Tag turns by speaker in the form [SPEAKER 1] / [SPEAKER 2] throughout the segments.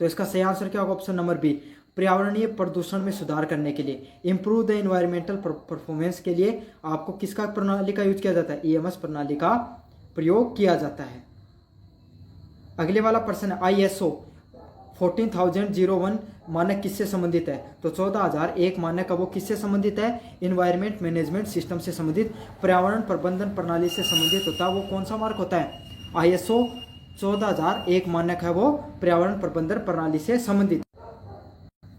[SPEAKER 1] तो इसका सही आंसर क्या होगा? ऑप्शन नंबर बी, पर्यावरणीय प्रदूषण में सुधार करने के लिए, इम्प्रूव द इन्वायरमेंटल परफॉर्मेंस के लिए आपको किसका प्रणाली का यूज किया जाता है? ईएमएस प्रणाली का प्रयोग किया जाता है। अगले वाला प्रश्न है ISO 14001 मानक किससे संबंधित है? तो 14001 मानक वो किससे संबंधित है? इन्वायरमेंट मैनेजमेंट सिस्टम से संबंधित, पर्यावरण प्रबंधन प्रणाली से संबंधित होता है। वो कौन सा मानक होता है? ISO 14001 मानक है वो पर्यावरण प्रबंधन प्रणाली से संबंधित।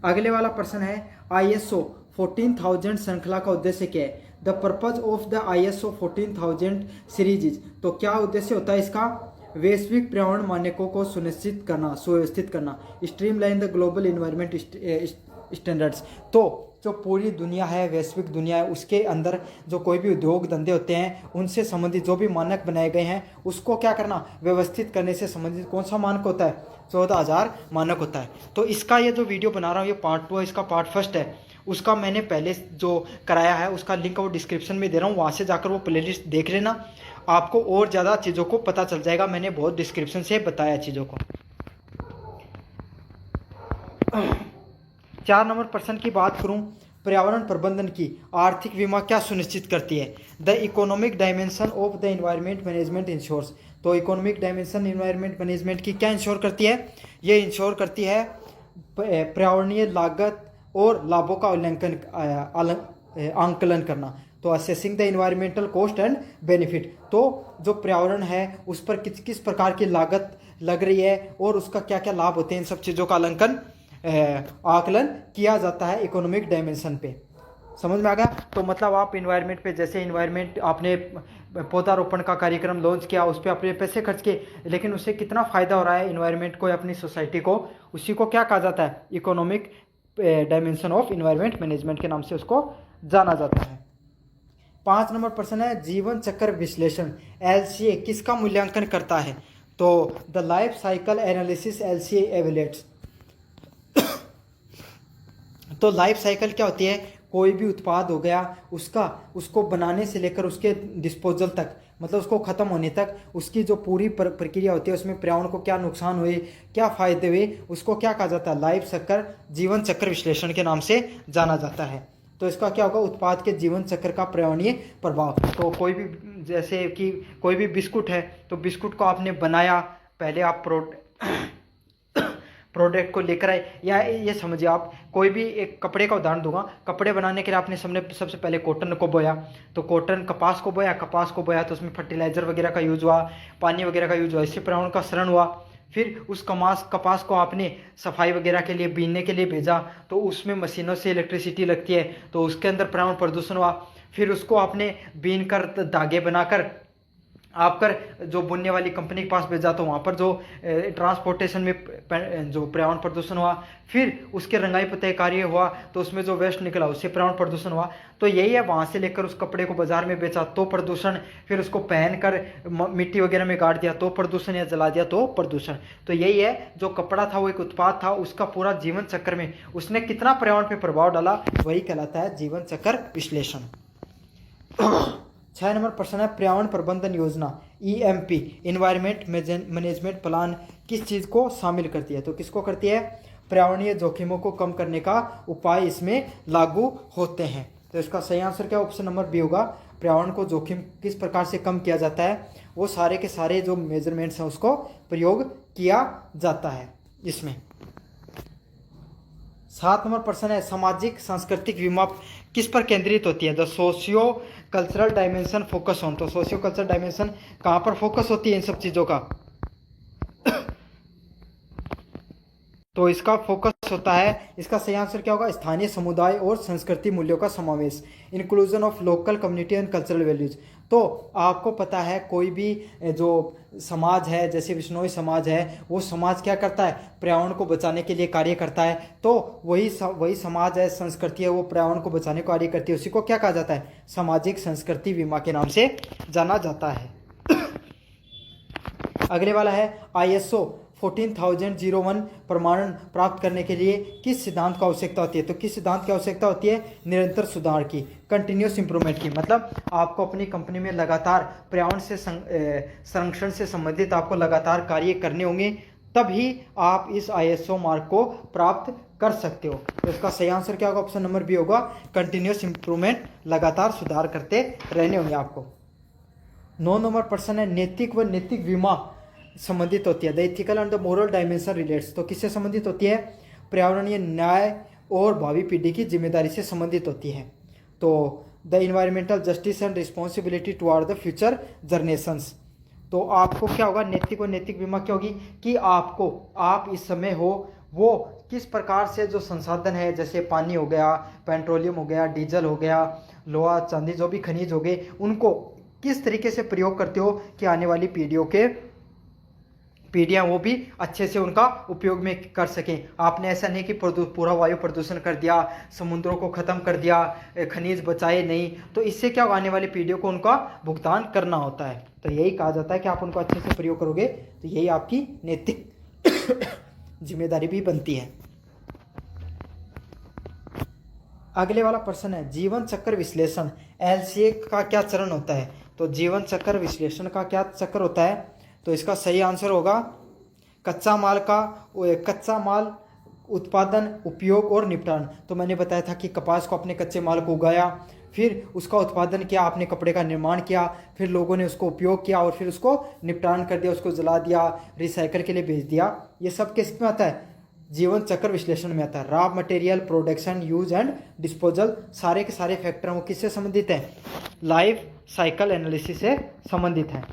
[SPEAKER 1] अगले वाला प्रश्न है ISO 14000 श्रृंखला का उद्देश्य क्या है? The purpose of the ISO 14000 series, तो क्या उद्देश्य होता है इसका? वैश्विक पर्यावरण मानकों को सुनिश्चित करना, सुव्यवस्थित करना, streamline the global environment standards. तो जो पूरी दुनिया है, वैश्विक दुनिया है, उसके अंदर जो कोई भी उद्योग धंधे होते हैं उनसे संबंधित जो भी मानक बनाए गए हैं उसको क्या करना? व्यवस्थित करने से संबंधित कौन सा मानक होता है? 14000 मानक होता है। तो इसका ये जो वीडियो बना रहा हूँ ये पार्ट 2 है, इसका पार्ट 1 है। उसका मैंने पहले जो कराया है उसका लिंक वो डिस्क्रिप्शन में दे रहा हूँ, वहाँ से जाकर वो प्लेलिस्ट देख लेना, आपको और ज़्यादा चीज़ों को पता चल जाएगा। मैंने बहुत डिस्क्रिप्शन से बताया चीज़ों को। 4 नंबर प्रश्न की बात करूं, पर्यावरण प्रबंधन की आर्थिक बीमा क्या सुनिश्चित करती है? The economic dimension of the environment management ensures. तो इकोनॉमिक डायमेंशन एनवायरनमेंट मैनेजमेंट की क्या इंश्योर करती है? ये इंश्योर करती है पर्यावरणीय लागत और लाभों का आंकलन करना। तो assessing the environmental cost and benefit, तो जो पर्यावरण है उस पर किस किस प्रकार की लागत लग रही है और उसका क्या क्या लाभ होते हैं, इन सब चीज़ों का आकलन किया जाता है इकोनॉमिक डायमेंशन पे। समझ में आ गया? तो मतलब आप इन्वायरमेंट पे, जैसे इन्वायरमेंट आपने पौधारोपण का कार्यक्रम लॉन्च किया, उस पर अपने पैसे खर्च किए, लेकिन उससे कितना फ़ायदा हो रहा है इन्वायरमेंट को या अपनी सोसाइटी को, उसी को क्या कहा जाता है? Economic dimension of environment management के नाम से उसको जाना जाता है। 5 नंबर प्रश्न है जीवन चक्र विश्लेषण LCA किसका मूल्यांकन करता है? तो the life cycle analysis LCA एवेलेट्स। तो लाइफ साइकिल क्या होती है? कोई भी उत्पाद हो गया उसको बनाने से लेकर उसके डिस्पोजल तक, मतलब उसको ख़त्म होने तक उसकी जो पूरी प्रक्रिया होती है उसमें पर्यावरण को क्या नुकसान हुए, क्या फ़ायदे हुए, उसको क्या कहा जाता है? लाइफ चक्र, जीवन चक्र विश्लेषण के नाम से जाना जाता है। तो इसका क्या होगा? उत्पाद के जीवन चक्र का पर्यावरणीय प्रभाव। तो कोई भी, जैसे कि कोई भी बिस्कुट है, तो बिस्कुट को आपने बनाया, पहले आप प्रोडक्ट को लेकर आए, या ये समझिए आप कोई भी एक कपड़े का उदाहरण दूंगा, कपड़े बनाने के लिए आपने सबसे पहले कॉटन को बोया, तो कॉटन कपास को बोया तो उसमें फर्टिलाइजर वगैरह का यूज हुआ, पानी वगैरह का यूज हुआ, इससे पर्यावरण का क्षरण हुआ। फिर उस कपास को आपने सफाई वगैरह के लिए, बीनने के लिए भेजा, तो उसमें मशीनों से इलेक्ट्रिसिटी लगती है, तो उसके अंदर पर्यावरण प्रदूषण हुआ। फिर उसको आपने बीन कर धागे बनाकर आपकर जो बुनने वाली कंपनी के पास भेजा, तो वहाँ पर जो ट्रांसपोर्टेशन में जो पर्यावरण प्रदूषण हुआ। फिर उसके रंगाई पुताई कार्य हुआ, तो उसमें जो वेस्ट निकला उससे पर्यावरण प्रदूषण हुआ। तो यही है, वहाँ से लेकर उस कपड़े को बाजार में बेचा तो प्रदूषण, फिर उसको पहनकर मिट्टी वगैरह में गाड़ दिया तो प्रदूषण, या जला दिया तो प्रदूषण। तो यही है, जो कपड़ा था वो एक उत्पाद था, उसका पूरा जीवन चक्र में उसने कितना पर्यावरण पर प्रभाव डाला, वही कहलाता है जीवन चक्र विश्लेषण। 6 नंबर प्रश्न है पर्यावरण प्रबंधन योजना EMP इन्वायरमेंट मैनेजमेंट प्लान किस चीज़ को शामिल करती है? तो किसको करती है? पर्यावरणीय जोखिमों को कम करने का उपाय इसमें लागू होते हैं। तो इसका सही आंसर क्या ऑप्शन नंबर बी होगा। पर्यावरण को जोखिम किस प्रकार से कम किया जाता है, वो सारे के सारे जो मेजरमेंट्स हैं उसको प्रयोग किया जाता है इसमें। 7 नंबर प्रश्न है सामाजिक सांस्कृतिक बीमा किस पर केंद्रित होती है? The socio cultural dimension focus on. तो सोशियो कल्चरल डायमेंशन कहाँ पर फोकस होती है इन सब चीज़ों का? तो इसका फोकस होता है, इसका सही आंसर क्या होगा? स्थानीय समुदाय और संस्कृति मूल्यों का समावेश, inclusion of local community and cultural values. तो आपको पता है कोई भी जो समाज है, जैसे विश्नोई समाज है, वो समाज क्या करता है? पर्यावरण को बचाने के लिए कार्य करता है। तो वही समाज है, संस्कृति है, वो पर्यावरण को बचाने का कार्य करती है, उसी को क्या कहा जाता है? सामाजिक संस्कृति बीमा के नाम से जाना जाता है। अगले वाला है ISO 14001 प्रमाणन प्राप्त करने के लिए किस सिद्धांत की आवश्यकता होती है? तो किस सिद्धांत की आवश्यकता होती है? निरंतर सुधार की, कंटिन्यूस इंप्रूवमेंट की। मतलब आपको अपनी कंपनी में लगातार पर्यावरण से संरक्षण से संबंधित आपको लगातार कार्य करने होंगे, तभी आप इस ISO मार्क को प्राप्त कर सकते हो। तो इसका सही आंसर क्या होगा? ऑप्शन नंबर बी होगा, कंटिन्यूस इंप्रूवमेंट, लगातार सुधार करते रहने होंगे आपको। 9 नंबर प्रश्न है, नैतिक व नैतिक विमा संबंधित होती है। The ethical and the moral dimension relates, तो किससे संबंधित होती है? पर्यावरणीय न्याय और भावी पीढ़ी की जिम्मेदारी से संबंधित होती है। तो the environmental justice and responsibility toward the future generations, तो आपको क्या होगा? नैतिक और नैतिक बीमा क्या होगी कि आप इस समय हो वो किस प्रकार से जो संसाधन है, जैसे पानी हो गया, पेट्रोलियम हो गया, डीजल हो गया, लोहा चांदी जो भी खनिज हो गए, उनको किस तरीके से प्रयोग करते हो कि आने वाली पीढ़ियाँ वो भी अच्छे से उनका उपयोग में कर सकें। आपने ऐसा नहीं कि पूरा वायु प्रदूषण कर दिया, समुद्रों को ख़त्म कर दिया, खनिज बचाए नहीं, तो इससे क्या आने वाली पीढ़ियों को उनका भुगतान करना होता है। तो यही कहा जाता है कि आप उनको अच्छे से प्रयोग करोगे तो यही आपकी नैतिक जिम्मेदारी भी बनती है। अगले वाला प्रश्न है, जीवन चक्र विश्लेषण LCA का क्या चरण होता है? तो जीवन चक्र विश्लेषण का क्या चक्र होता है? तो इसका सही आंसर होगा कच्चा माल उत्पादन, उपयोग और निपटान। तो मैंने बताया था कि कपास को अपने कच्चे माल को उगाया, फिर उसका उत्पादन किया, आपने कपड़े का निर्माण किया, फिर लोगों ने उसको उपयोग किया और फिर उसको निपटान कर दिया, उसको जला दिया, रिसाइकल के लिए भेज दिया। ये सब किस में आता है? जीवन चक्र विश्लेषण में आता है। Raw material, production, use and disposal, सारे के सारे फैक्टर वो किससे संबंधित हैं? लाइफ साइकिल एनालिसिस से संबंधित है।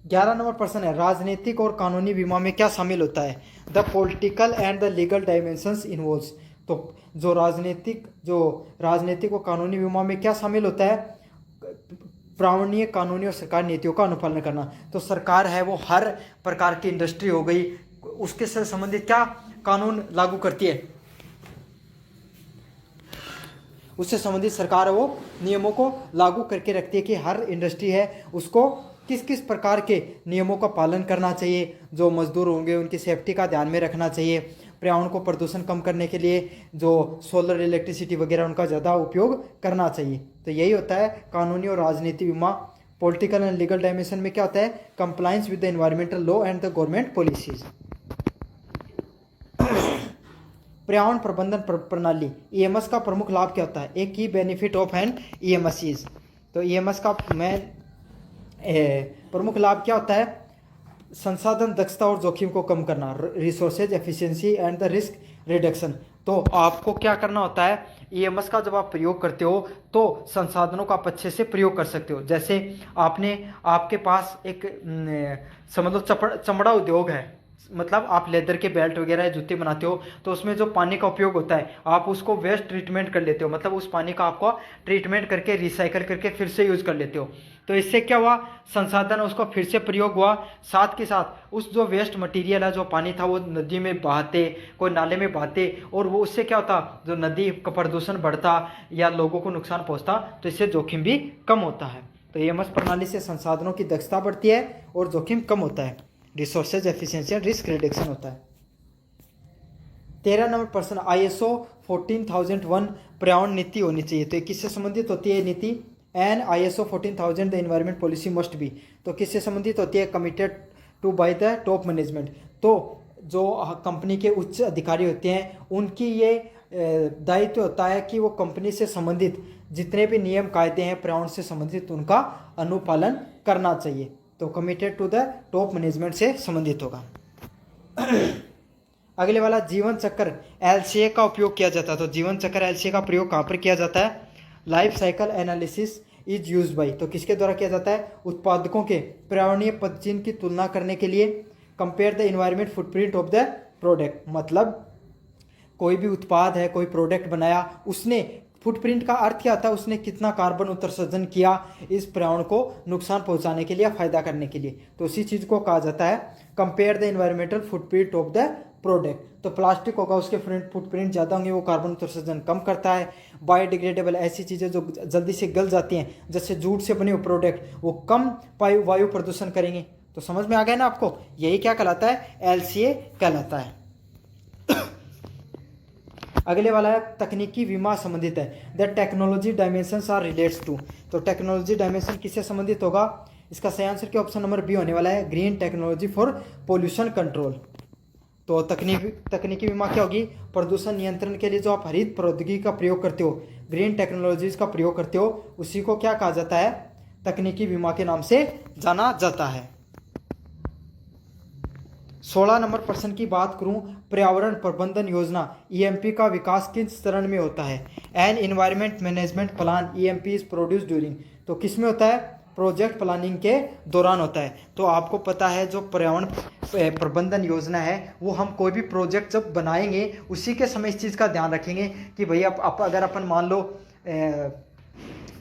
[SPEAKER 1] 11 नंबर प्रश्न है, राजनीतिक और कानूनी बीमा में क्या शामिल होता है? The political and the legal dimensions involves, तो जो राजनीतिक और कानूनी बीमा में क्या शामिल होता है? पर्यावरणीय, कानूनी और सरकार नीतियों का अनुपालन करना। तो सरकार है वो हर प्रकार की इंडस्ट्री हो गई, उसके से संबंधित क्या कानून लागू करती है? उससे संबंधित सरकार वो नियमों को लागू करके रखती है कि हर इंडस्ट्री है उसको किस किस प्रकार के नियमों का पालन करना चाहिए, जो मजदूर होंगे उनकी सेफ्टी का ध्यान में रखना चाहिए, पर्यावरण को प्रदूषण कम करने के लिए जो सोलर इलेक्ट्रिसिटी वगैरह उनका ज़्यादा उपयोग करना चाहिए। तो यही होता है कानूनी और राजनीतिक बीमा। पॉलिटिकल एंड लीगल डायमेंशन में क्या होता है? Compliance with the environmental law and the government policies. पर्यावरण प्रबंधन प्रणाली EMS का प्रमुख लाभ क्या होता है? एक की benefit of an EMS is, तो EMS का प्रमुख लाभ क्या होता है? संसाधन दक्षता और जोखिम को कम करना, resources efficiency and the risk reduction. तो आपको क्या करना होता है? EMS का जब आप प्रयोग करते हो तो संसाधनों का आप अच्छे से प्रयोग कर सकते हो। जैसे आपके पास एक समझ लो चमड़ा उद्योग है, मतलब आप लेदर के बेल्ट वगैरह जूते बनाते हो, तो उसमें जो पानी का उपयोग होता है आप उसको वेस्ट ट्रीटमेंट कर लेते हो, मतलब उस पानी का आपको ट्रीटमेंट करके रिसाइकल करके फिर से यूज कर लेते हो। तो इससे क्या हुआ? संसाधन उसको फिर से प्रयोग हुआ, साथ के साथ उस जो वेस्ट मटेरियल है, जो पानी था वो नदी में बहाते, कोई नाले में बहाते, और वो उससे क्या होता? जो नदी का प्रदूषण बढ़ता या लोगों को नुकसान पहुंचता, तो इससे जोखिम भी कम होता है। तो EMS प्रणाली से संसाधनों की दक्षता बढ़ती है और जोखिम कम होता है, resources efficiency and risk reduction होता है। 13 नंबर प्रश्न, ISO 14001 पर्यावरण नीति होनी चाहिए। तो किससे संबंधित होती है नीति? An ISO 14000 the environment policy must be, तो किससे संबंधित होती है? Committed to by the top management. तो जो कंपनी के उच्च अधिकारी होते हैं उनकी ये दायित्व होता है कि वो कंपनी से संबंधित जितने भी नियम कायदे हैं पर्यावरण से संबंधित उनका अनुपालन करना चाहिए। तो committed to the top management से संबंधित होगा। अगले वाला, जीवन चक्र LCA का उपयोग किया जाता है। तो जीवन चक्र LCA का प्रयोग कहाँ पर किया जाता है? Life cycle analysis is use by, तो किसके द्वारा किया जाता है? उत्पादकों के पर्यावरणीय पदचिन्ह की तुलना करने के लिए। Compare the environment footprint of the product, मतलब कोई भी उत्पाद है, कोई प्रोडक्ट बनाया, उसने फुटप्रिंट का अर्थ क्या होता है? उसने कितना कार्बन उत्सर्जन किया इस पर्यावरण को नुकसान पहुंचाने के लिए, फायदा करने के लिए। तो उसी चीज को कहा जाता है compare the environmental footprint of the product. तो प्लास्टिक होगा उसके फुटप्रिंट ज़्यादा होंगे, वो कार्बन उत्सर्जन कम करता है। बायोडिग्रेडेबल ऐसी चीज़ें जो जल्दी से गल जाती हैं, जैसे जूट से बने हुए प्रोडक्ट, वो कम वायु प्रदूषण करेंगे। तो समझ में आ गया ना आपको? यही क्या कहलाता है? LCA कहलाता है। अगले वाला है तकनीकी बीमा संबंधित है। The technology dimensions are relates to, तो टेक्नोलॉजी डायमेंशन किससे संबंधित होगा? इसका सही आंसर क्या ऑप्शन नंबर बी होने वाला है, green technology for pollution control. तो तकनीकी बीमा क्या होगी, प्रदूषण नियंत्रण के लिए जो आप हरित प्रौद्योगिकी का प्रयोग करते हो, ग्रीन टेक्नोलॉजीज का प्रयोग करते हो, उसी को क्या कहा जाता है, तकनीकी बीमा के नाम से जाना जाता है। 16 नंबर प्रश्न की बात करूं, पर्यावरण प्रबंधन योजना ईएमपी का विकास किस चरण में होता है, an environment management plan EMP is produce during, तो किस में होता है, प्रोजेक्ट प्लानिंग के दौरान होता है। तो आपको पता है जो पर्यावरण प्रबंधन योजना है वो हम कोई भी प्रोजेक्ट जब बनाएंगे उसी के समय इस चीज़ का ध्यान रखेंगे कि भाई अगर अपन मान लो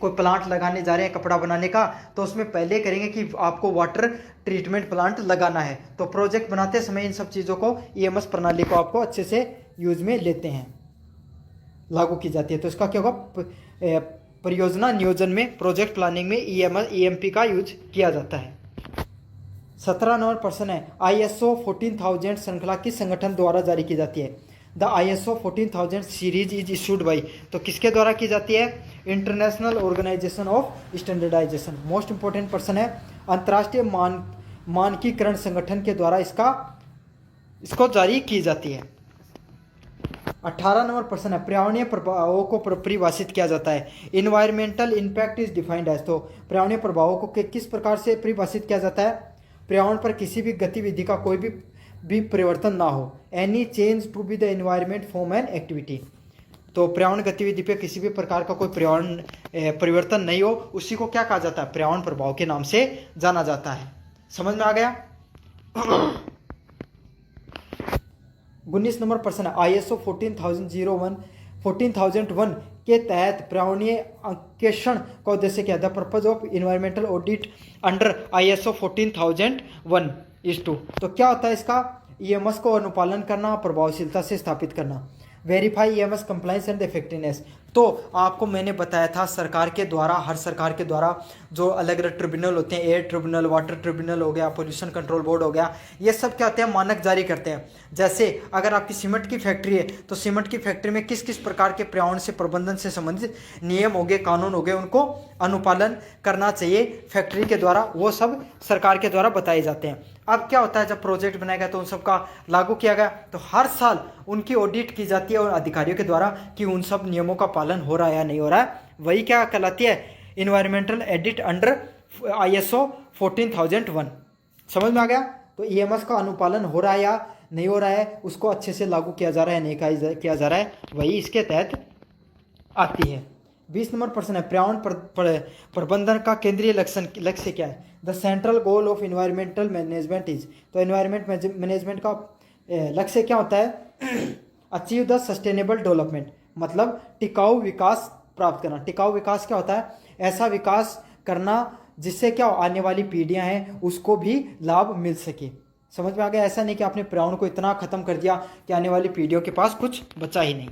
[SPEAKER 1] कोई प्लांट लगाने जा रहे हैं कपड़ा बनाने का, तो उसमें पहले करेंगे कि आपको वाटर ट्रीटमेंट प्लांट लगाना है। तो प्रोजेक्ट बनाते समय इन सब चीज़ों को ईएमएस प्रणाली को आपको अच्छे से यूज में लेते हैं, लागू की जाती है। तो इसका क्या होगा, परियोजना नियोजन में, प्रोजेक्ट प्लानिंग में ईएमपी का यूज किया जाता है। 17 नंबर प्रश्न है, ISO 14000 श्रृंखला किस संगठन द्वारा जारी की जाती है, the ISO 14000 series is issued by, तो किसके द्वारा की जाती है, International Organization of Standardization. Most important प्रश्न है, अंतर्राष्ट्रीय मानकीकरण संगठन के द्वारा इसको जारी की जाती है। 18 नंबर प्रश्न है, पर्यावरणीय प्रभावों को परिभाषित किया जाता है, environmental impact is defined as, तो पर्यावरणीय प्रभावों को किस प्रकार से परिभाषित किया जाता है, पर्यावरण पर किसी भी गतिविधि का कोई भी परिवर्तन ना हो, any change to be the environment from an activity, तो पर्यावरण गतिविधि पे किसी भी प्रकार का कोई पर्यावरण परिवर्तन नहीं हो, उसी को क्या कहा जाता है, पर्यावरण प्रभाव के नाम से जाना जाता है। समझ में आ गया। 19 नंबर प्रश्न है, ISO 14001 के तहत पर्यावरणीय अंकेक्षण का उद्देश्य क्या है, the purpose of environmental audit under ISO 14001 is to, तो क्या होता है इसका, ईएमएस को अनुपालन करना, प्रभावशीलता से स्थापित करना, verify EMS compliance and effectiveness. तो आपको मैंने बताया था सरकार के द्वारा, हर सरकार के द्वारा जो अलग अलग ट्रिब्यूनल होते हैं, एयर ट्रिब्यूनल, वाटर ट्रिब्यूनल हो गया, पोल्यूशन कंट्रोल बोर्ड हो गया, ये सब क्या होते हैं, मानक जारी करते हैं। जैसे अगर आपकी सीमेंट की फैक्ट्री है तो सीमेंट की फैक्ट्री में किस किस प्रकार के पर्यावरण से प्रबंधन से संबंधित नियम हो गए, कानून हो गए, उनको अनुपालन करना चाहिए फैक्ट्री के द्वारा, वो सब सरकार के द्वारा बताए जाते हैं। अब क्या होता है, जब प्रोजेक्ट बनाया गया तो उन सब का लागू किया गया, तो हर साल उनकी ऑडिट की जाती है और अधिकारियों के द्वारा कि उन सब नियमों का पालन हो रहा है या नहीं हो रहा है, वही क्या कहलाती है, इन्वायरमेंटल एडिट अंडर ISO 14001। समझ में आ गया। तो ईएमएस का अनुपालन हो रहा है या नहीं हो रहा है, उसको अच्छे से लागू किया जा रहा है, नहीं किया जा रहा है, वही इसके तहत आती है। 20 नंबर प्रश्न है, पर्यावरण प्रबंधन का केंद्रीय लक्ष्य क्या है, the central goal of environmental management is, तो इन्वायरमेंट मैनेजमेंट का लक्ष्य क्या होता है, अचीव द सस्टेनेबल डेवलपमेंट, मतलब टिकाऊ विकास प्राप्त करना। टिकाऊ विकास क्या होता है, ऐसा विकास करना जिससे क्या आने वाली पीढ़ियां हैं उसको भी लाभ मिल सके। समझ में आ गया। ऐसा नहीं कि आपने पर्यावरण को इतना खत्म कर दिया कि आने वाली पीढ़ियों के पास कुछ बचा ही नहीं।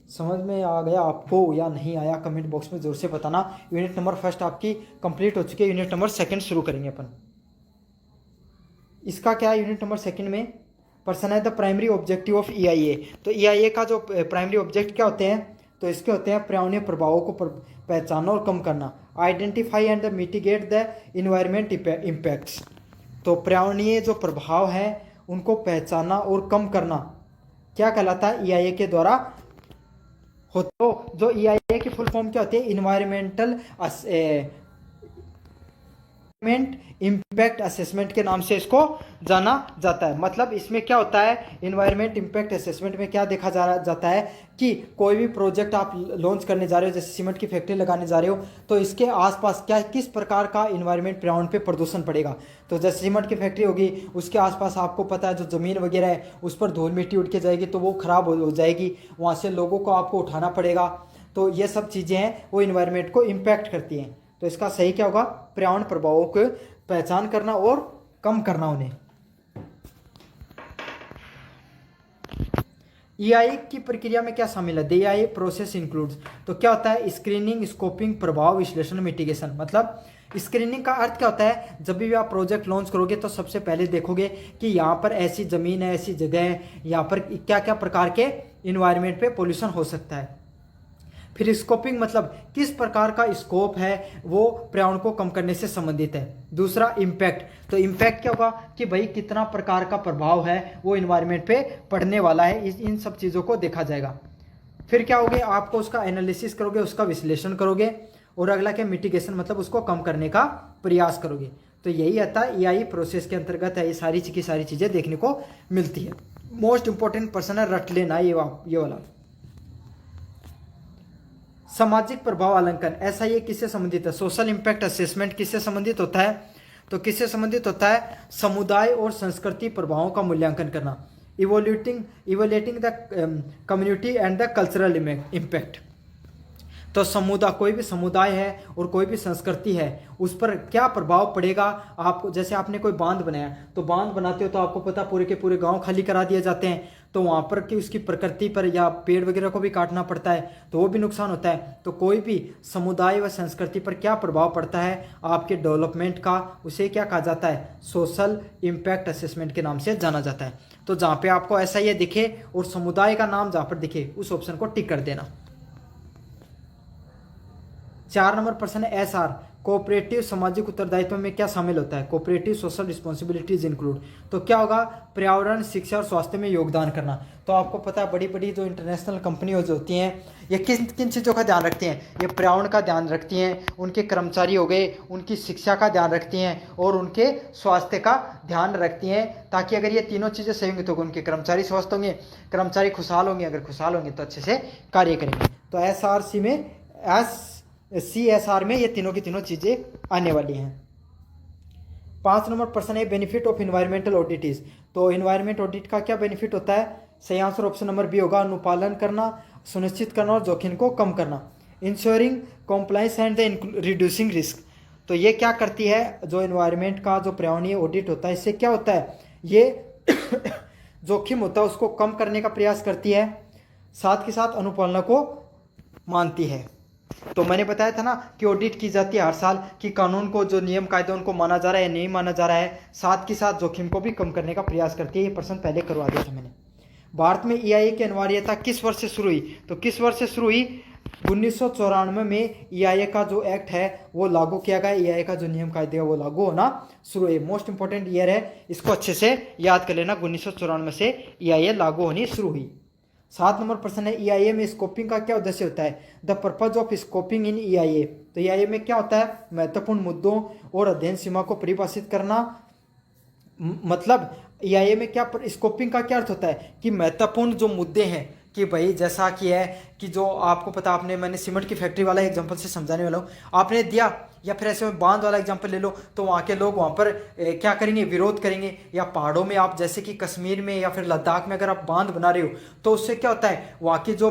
[SPEAKER 1] समझ में आ गया आपको या नहीं आया, कमेंट बॉक्स में जोर से बताना। यूनिट नंबर फर्स्ट आपकी कंप्लीट हो चुकी है, यूनिट नंबर सेकंड शुरू करेंगे अपन। इसका क्या है, यूनिट नंबर सेकंड में प्रश्न है the primary objective of EIA। तो EIA का जो प्राइमरी ऑब्जेक्ट क्या होते हैं, तो इसके होते हैं पर्यावरणीय प्रभावों को पहचानना और कम करना, identify and mitigate the environment impacts. तो पर्यावरणीय जो प्रभाव हैं उनको पहचानना और कम करना क्या कहलाता है, EIA के द्वारा हो। तो जो EIA की फुल फॉर्म क्या होती है, इन्वायरमेंटल इम्पैक्ट असेसमेंट के नाम से इसको जाना जाता है। मतलब इसमें क्या होता है, इन्वायरमेंट इम्पैक्ट असेसमेंट में क्या देखा जाता है कि कोई भी प्रोजेक्ट आप लॉन्च करने जा रहे हो, जैसे सीमेंट की फैक्ट्री लगाने जा रहे हो, तो इसके आसपास क्या किस प्रकार का इन्वायरमेंट पर्यावरण पे प्रदूषण पड़ेगा। तो जैसे सीमेंट की फैक्ट्री होगी, उसके आसपास आपको पता है जो ज़मीन वगैरह है उस पर धूल मिट्टी उड़ के जाएगी, तो वो ख़राब हो जाएगी, वहाँ से लोगों को आपको उठाना पड़ेगा। तो ये सब चीज़ें हैं वो इन्वायरमेंट को इम्पैक्ट करती हैं। तो इसका सही क्या होगा, पर्यावरण प्रभावों को पहचान करना और कम करना उन्हें। EIA की प्रक्रिया में क्या शामिल है, द EIA प्रोसेस इंक्लूड्स। तो क्या होता है, स्क्रीनिंग, स्कोपिंग, प्रभाव विश्लेषण, मिटिगेशन। मतलब स्क्रीनिंग का अर्थ क्या होता है, जब भी आप प्रोजेक्ट लॉन्च करोगे तो सबसे पहले देखोगे कि यहाँ पर ऐसी ज़मीन है, ऐसी जगह है, यहाँ पर क्या क्या प्रकार के इन्वायरमेंट पे पोल्यूशन हो सकता है। फिर स्कोपिंग मतलब किस प्रकार का स्कोप है वो पर्यावरण को कम करने से संबंधित है। दूसरा इम्पैक्ट, तो इम्पैक्ट क्या होगा कि भाई कितना प्रकार का प्रभाव है वो इन्वायरमेंट पे पड़ने वाला है, इन सब चीज़ों को देखा जाएगा। फिर क्या होगे, आपको उसका एनालिसिस करोगे, उसका विश्लेषण करोगे, और अगला क्या मिटिगेशन मतलब उसको कम करने का प्रयास करोगे। तो यही आता है EI प्रोसेस के अंतर्गत है, ये सारी की सारी चीज़ें देखने को मिलती है। मोस्ट इंपॉर्टेंट पर्सन है, रट लेना ये वाला। सामाजिक प्रभाव आंकलन, ऐसा ये किससे संबंधित है। सोशल इम्पैक्ट असेसमेंट किससे संबंधित होता है, तो किससे संबंधित होता है, समुदाय और संस्कृति प्रभावों का मूल्यांकन करना, evaluating the community and the cultural impact. तो समुदाय, कोई भी समुदाय है और कोई भी संस्कृति है उस पर क्या प्रभाव पड़ेगा। आपको जैसे आपने कोई बांध बनाया, तो बांध बनाते हो तो आपको पता पूरे के पूरे गांव खाली करा दिए जाते हैं, तो वहाँ पर कि उसकी प्रकृति पर या पेड़ वगैरह को भी काटना पड़ता है, तो वो भी नुकसान होता है। तो कोई भी समुदाय व संस्कृति पर क्या प्रभाव पड़ता है आपके डेवलपमेंट का, उसे क्या कहा जाता है, सोशल इम्पैक्ट असेसमेंट के नाम से जाना जाता है। तो जहाँ पे आपको ऐसा ये दिखे और समुदाय का नाम जहाँ पर दिखे उस ऑप्शन को टिक कर देना। 4 नंबर प्रश्न है SR, कोऑपरेटिव सामाजिक उत्तरदायित्व में क्या शामिल होता है। कोऑपरेटिव सोशल रिस्पॉन्सिबिलिटीज इंक्लूड, तो क्या होगा, पर्यावरण, शिक्षा और स्वास्थ्य में योगदान करना। तो आपको पता है बड़ी बड़ी जो इंटरनेशनल कंपनियां जो होती हैं ये किन किन चीज़ों का ध्यान रखती हैं, ये पर्यावरण का ध्यान रखती हैं, उनके कर्मचारी हो गए उनकी शिक्षा का ध्यान रखती हैं और उनके स्वास्थ्य का ध्यान रखती हैं, ताकि अगर ये तीनों चीज़ें सही होंगी तो उनके कर्मचारी स्वस्थ होंगे, कर्मचारी खुशहाल होंगे, अगर खुशहाल होंगे तो अच्छे से कार्य करेंगे। तो SRC में CSR में ये तीनों की तीनों चीज़ें आने वाली हैं। 5 नंबर प्रश्न है benefit of environmental audit is, तो इन्वायरमेंट ऑडिट का क्या बेनिफिट होता है। सही आंसर ऑप्शन नंबर बी होगा, अनुपालन करना, सुनिश्चित करना और जोखिम को कम करना। Ensuring compliance and the reducing risk, तो ये क्या करती है, जो इन्वायरमेंट का जो पर्यावरणीय ऑडिट होता है इससे क्या होता है, ये जोखिम होता है उसको कम करने का प्रयास करती है, साथ के साथ अनुपालना को मानती है। तो मैंने बताया था ना कि ऑडिट की जाती है हर साल कि कानून को, जो नियम कायदे उनको माना जा रहा है या नहीं माना जा रहा है, साथ के साथ जोखिम को भी कम करने का प्रयास करती है। ये प्रश्न पहले करवा दिया था मैंने। भारत में EIA की अनिवार्यता किस वर्ष से शुरू हुई, तो किस वर्ष से शुरू हुई, 1994 में EIA का जो एक्ट है वो लागू किया गया, EIA का जो नियम कायदे है वो लागू होना शुरू हुई। मोस्ट इंपॉर्टेंट ईयर है, इसको अच्छे से याद कर लेना, 1994 से EIA लागू होनी शुरू हुई। 7 नंबर प्रश्न है EIA में स्कोपिंग का क्या उद्देश्य होता है। The purpose of scoping in EIA, तो EIA में क्या होता है, महत्वपूर्ण मुद्दों और अध्ययन सीमा को परिभाषित करना। मतलब EIA में क्या स्कोपिंग का क्या अर्थ होता है कि महत्वपूर्ण जो मुद्दे हैं, कि भाई जैसा कि है कि जो आपको पता, आपने, मैंने सीमेंट की फैक्ट्री वाला एग्जांपल से समझाने वाला हूँ, आपने दिया, या फिर ऐसे में बांध वाला एग्जांपल ले लो, तो वहाँ के लोग वहाँ पर क्या करेंगे, विरोध करेंगे। या पहाड़ों में आप जैसे कि कश्मीर में या फिर लद्दाख में अगर आप बांध बना रहे हो तो उससे क्या होता है, वहाँ की जो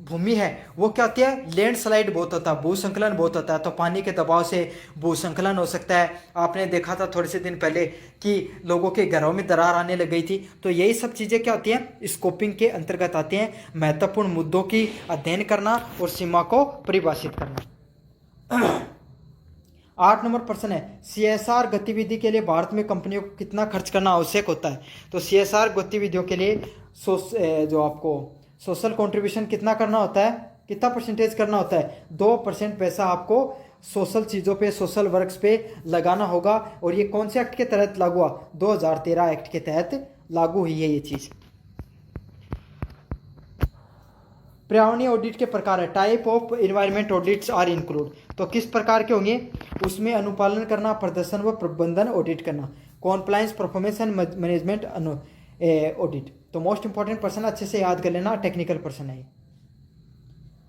[SPEAKER 1] भूमि है वो क्या होती है, लैंडस्लाइड बहुत होता है, भूसंकलन बहुत होता है, तो पानी के दबाव से भूसंकलन हो सकता है। आपने देखा था थोड़े से दिन पहले कि लोगों के घरों में दरार आने लग गई थी। तो यही सब चीज़ें क्या होती हैं, स्कोपिंग के अंतर्गत आती हैं, महत्वपूर्ण मुद्दों की अध्ययन करना और सीमा को परिभाषित करना। 8 नंबर प्रश्न है CSR गतिविधि के लिए भारत में कंपनियों को कितना खर्च करना आवश्यक होता है। तो CSR गतिविधियों के लिए जो आपको सोशल कंट्रीब्यूशन कितना करना होता है, कितना परसेंटेज करना होता है, 2% पैसा आपको सोशल चीज़ों पे, सोशल वर्क्स पे लगाना होगा। और ये कौन से एक्ट के तहत लागू हुआ, 2013 एक्ट के तहत लागू हुई है ये चीज़। पर्यावरणीय ऑडिट के प्रकार है, type of environment audits are include, तो किस प्रकार के होंगे, उसमें अनुपालन करना, प्रदर्शन व प्रबंधन ऑडिट करना, compliance, performance and management audit. तो मोस्ट इंपॉर्टेंट पर्सन अच्छे से याद कर लेना, टेक्निकल पर्सन है।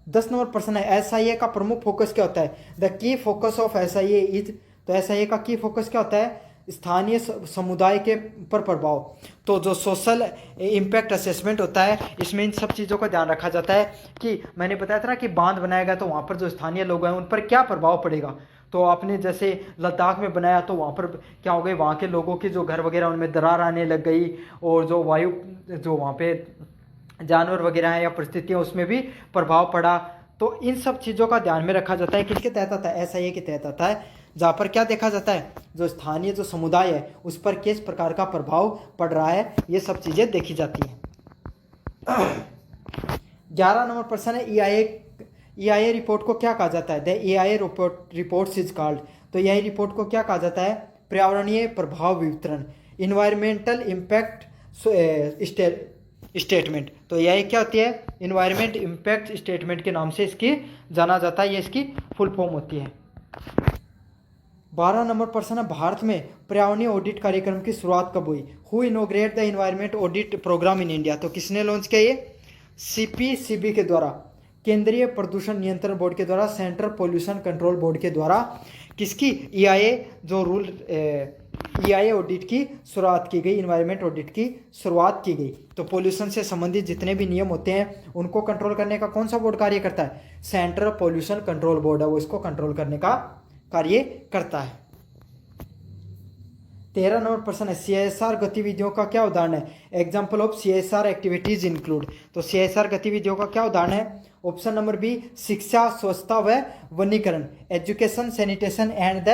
[SPEAKER 1] 10 नंबर पर्सन है SIA का प्रमुख फोकस क्या होता है। The key focus of SIA is, तो SIA का की फोकस क्या होता है, स्थानीय समुदाय के पर प्रभाव। तो जो सोशल इम्पैक्ट असेसमेंट होता है इसमें इन सब चीज़ों का ध्यान रखा जाता है कि मैंने बताया था ना कि बांध बनाएगा तो वहाँ पर जो स्थानीय लोग हैं उन पर क्या प्रभाव पड़ेगा। तो आपने जैसे लद्दाख में बनाया तो वहाँ पर क्या हो गई, वहाँ के लोगों के जो घर वगैरह उनमें दरार आने लग गई, और जो वायु, जो वहाँ पे जानवर वगैरह हैं या परिस्थितियाँ, उसमें भी प्रभाव पड़ा। तो इन सब चीज़ों का ध्यान में रखा जाता है, किसके तहत आता है, SIA के तहत आता है, जहाँ पर क्या देखा जाता है, जो स्थानीय जो समुदाय है उस पर किस प्रकार का प्रभाव पड़ रहा है, ये सब चीज़ें देखी जाती हैं। 11 नंबर प्रश्न है EIA रिपोर्ट को क्या कहा जाता है? The EIA reports is called, तो EIA रिपोर्ट को क्या कहा जाता है? पर्यावरणीय प्रभाव विवरण, इन्वायरमेंटल इम्पैक्ट स्टेटमेंट। तो EIA क्या होती है? इन्वायरमेंट इम्पैक्ट स्टेटमेंट के नाम से इसकी जाना जाता है, ये इसकी फुल फॉर्म होती है। 12 नंबर प्रश्न है, भारत में पर्यावरणीय ऑडिट कार्यक्रम की शुरुआत कब हुई? Who inaugurate the environment audit program in India? तो किसने लॉन्च किया ये? CPCB के द्वारा, केंद्रीय प्रदूषण नियंत्रण बोर्ड के द्वारा, सेंट्रल पोल्यूशन कंट्रोल बोर्ड के द्वारा किसकी EIA जो रूल EIA ऑडिट की शुरुआत की गई, इन्वायरमेंट ऑडिट की शुरुआत की गई। तो पोल्यूशन से संबंधित जितने भी नियम होते हैं उनको कंट्रोल करने का कौन सा बोर्ड कार्य करता है? सेंट्रल पोल्यूशन कंट्रोल बोर्ड है, वो इसको कंट्रोल करने का कार्य करता है। 13 नंबर प्रश्न है, CSR गतिविधियों का क्या उदाहरण है? Example of CSR activities include. तो CSR गतिविधियों का क्या उदाहरण है? ऑप्शन नंबर बी, शिक्षा, स्वच्छता व वनीकरण, education, sanitation and the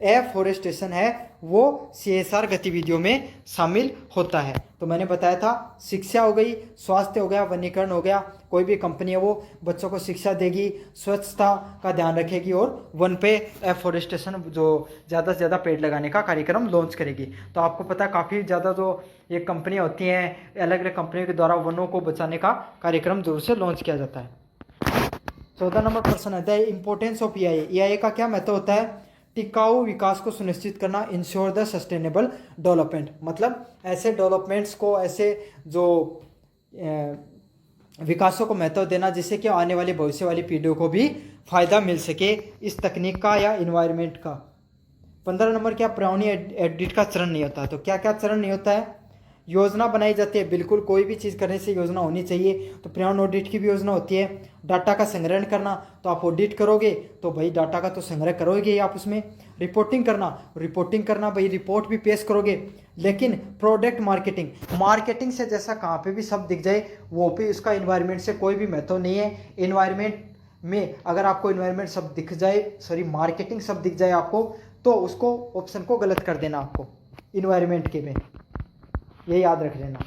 [SPEAKER 1] afforestation है, वो CSR गतिविधियों में शामिल होता है। तो मैंने बताया था, शिक्षा हो गई, स्वास्थ्य हो गया, वनीकरण हो गया। कोई भी कंपनी है वो बच्चों को शिक्षा देगी, स्वच्छता का ध्यान रखेगी और वन पे एफॉरेस्टेशन जो ज़्यादा से ज़्यादा पेड़ लगाने का कार्यक्रम लॉन्च करेगी। तो आपको पता है काफ़ी ज़्यादा जो ये कंपनियाँ होती हैं, अलग अलग कंपनियों के द्वारा वनों को बचाने का कार्यक्रम जरूर से लॉन्च किया जाता है। 14 नंबर प्रश्न है, the importance of EIA। EIA का क्या महत्व होता है? टिकाऊ विकास को सुनिश्चित करना, इंश्योर द सस्टेनेबल डेवलपमेंट। मतलब ऐसे डेवलपमेंट्स को, ऐसे जो विकासों को महत्व देना जिससे कि आने वाली भविष्य वाली पीढ़ियों को भी फायदा मिल सके इस तकनीक का या इन्वायरमेंट का। 15 नंबर क्या? पर्यावरणीय ऑडिट का चरण नहीं होता है। तो क्या क्या चरण नहीं होता है? योजना बनाई जाती है, बिल्कुल कोई भी चीज़ करने से योजना होनी चाहिए। तो पर्यावरण ऑडिट की भी योजना होती है। डाटा का संग्रहण करना, तो आप ऑडिट करोगे तो भाई डाटा का तो संग्रह करोगे ही आप उसमें। रिपोर्टिंग करना भाई रिपोर्ट भी पेश करोगे। लेकिन प्रोडक्ट मार्केटिंग से जैसा कहाँ पे भी शब्द दिख जाए वो भी उसका इन्वायरमेंट से कोई भी महत्व नहीं है। इन्वायरमेंट में अगर आपको इन्वायरमेंट शब्द दिख जाए, मार्केटिंग शब्द दिख जाए आपको, तो उसको ऑप्शन को गलत कर देना आपको इन्वायरमेंट के में, ये याद रख लेना।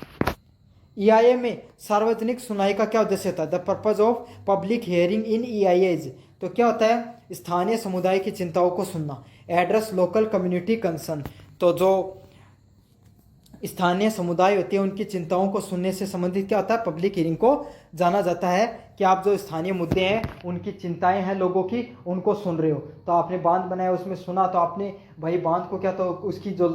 [SPEAKER 1] EIA में सार्वजनिक सुनवाई का क्या उद्देश्य होता है? The purpose of public hearing in EIAs। तो क्या होता है? स्थानीय समुदाय की चिंताओं को सुनना, एड्रेस लोकल कम्युनिटी कंसर्न। तो जो स्थानीय समुदाय होती है उनकी चिंताओं को सुनने से संबंधित क्या होता है? पब्लिक हियरिंग को जाना जाता है कि आप जो स्थानीय मुद्दे हैं, उनकी चिंताएं हैं लोगों की, उनको सुन रहे हो। तो आपने बांध बनाया, उसमें सुना, तो आपने भाई बांध को क्या तो उसकी जो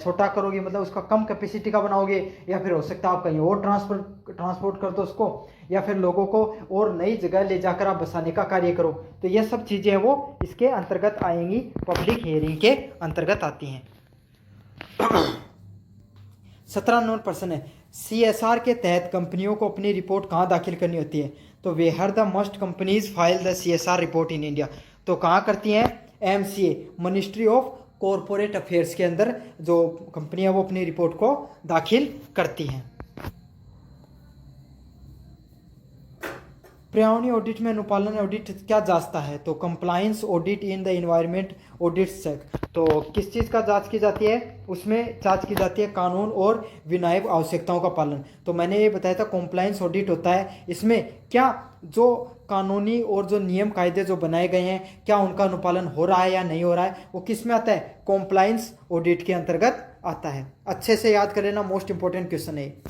[SPEAKER 1] छोटा करोगे, मतलब उसका कम कैपेसिटी का बनाओगे, या फिर हो सकता है आप कहीं और ट्रांसपोर्ट कर दो उसको, या फिर लोगों को और नई जगह ले जाकर आप बसाने का कार्य करो। तो ये सब चीज़ें हैं वो इसके अंतर्गत आएंगी, पब्लिक हियरिंग के अंतर्गत आती हैं। 17 नंबर प्रश्न है, CSR के तहत कंपनियों को अपनी रिपोर्ट कहाँ दाखिल करनी होती है? तो where the must companies file the CSR report in India. तो कहाँ करती हैं? MCA, Ministry of Corporate Affairs के अंदर जो कंपनियां वो अपनी रिपोर्ट को दाखिल करती हैं। पर्यावरणीय ऑडिट में अनुपालन ऑडिट क्या जांचता है? तो compliance audit in the environment audit check. तो किस चीज़ का जांच की जाती है? उसमें जांच की जाती है कानून और विनियम आवश्यकताओं का पालन। तो मैंने ये बताया था कंप्लायंस ऑडिट होता है, इसमें क्या जो कानूनी और जो नियम कायदे जो बनाए गए हैं क्या उनका अनुपालन हो रहा है या नहीं हो रहा है, वो किस में आता है? कंप्लायंस ऑडिट के अंतर्गत आता है। अच्छे से याद कर लेना, मोस्ट इंपोर्टेंट क्वेश्चन है।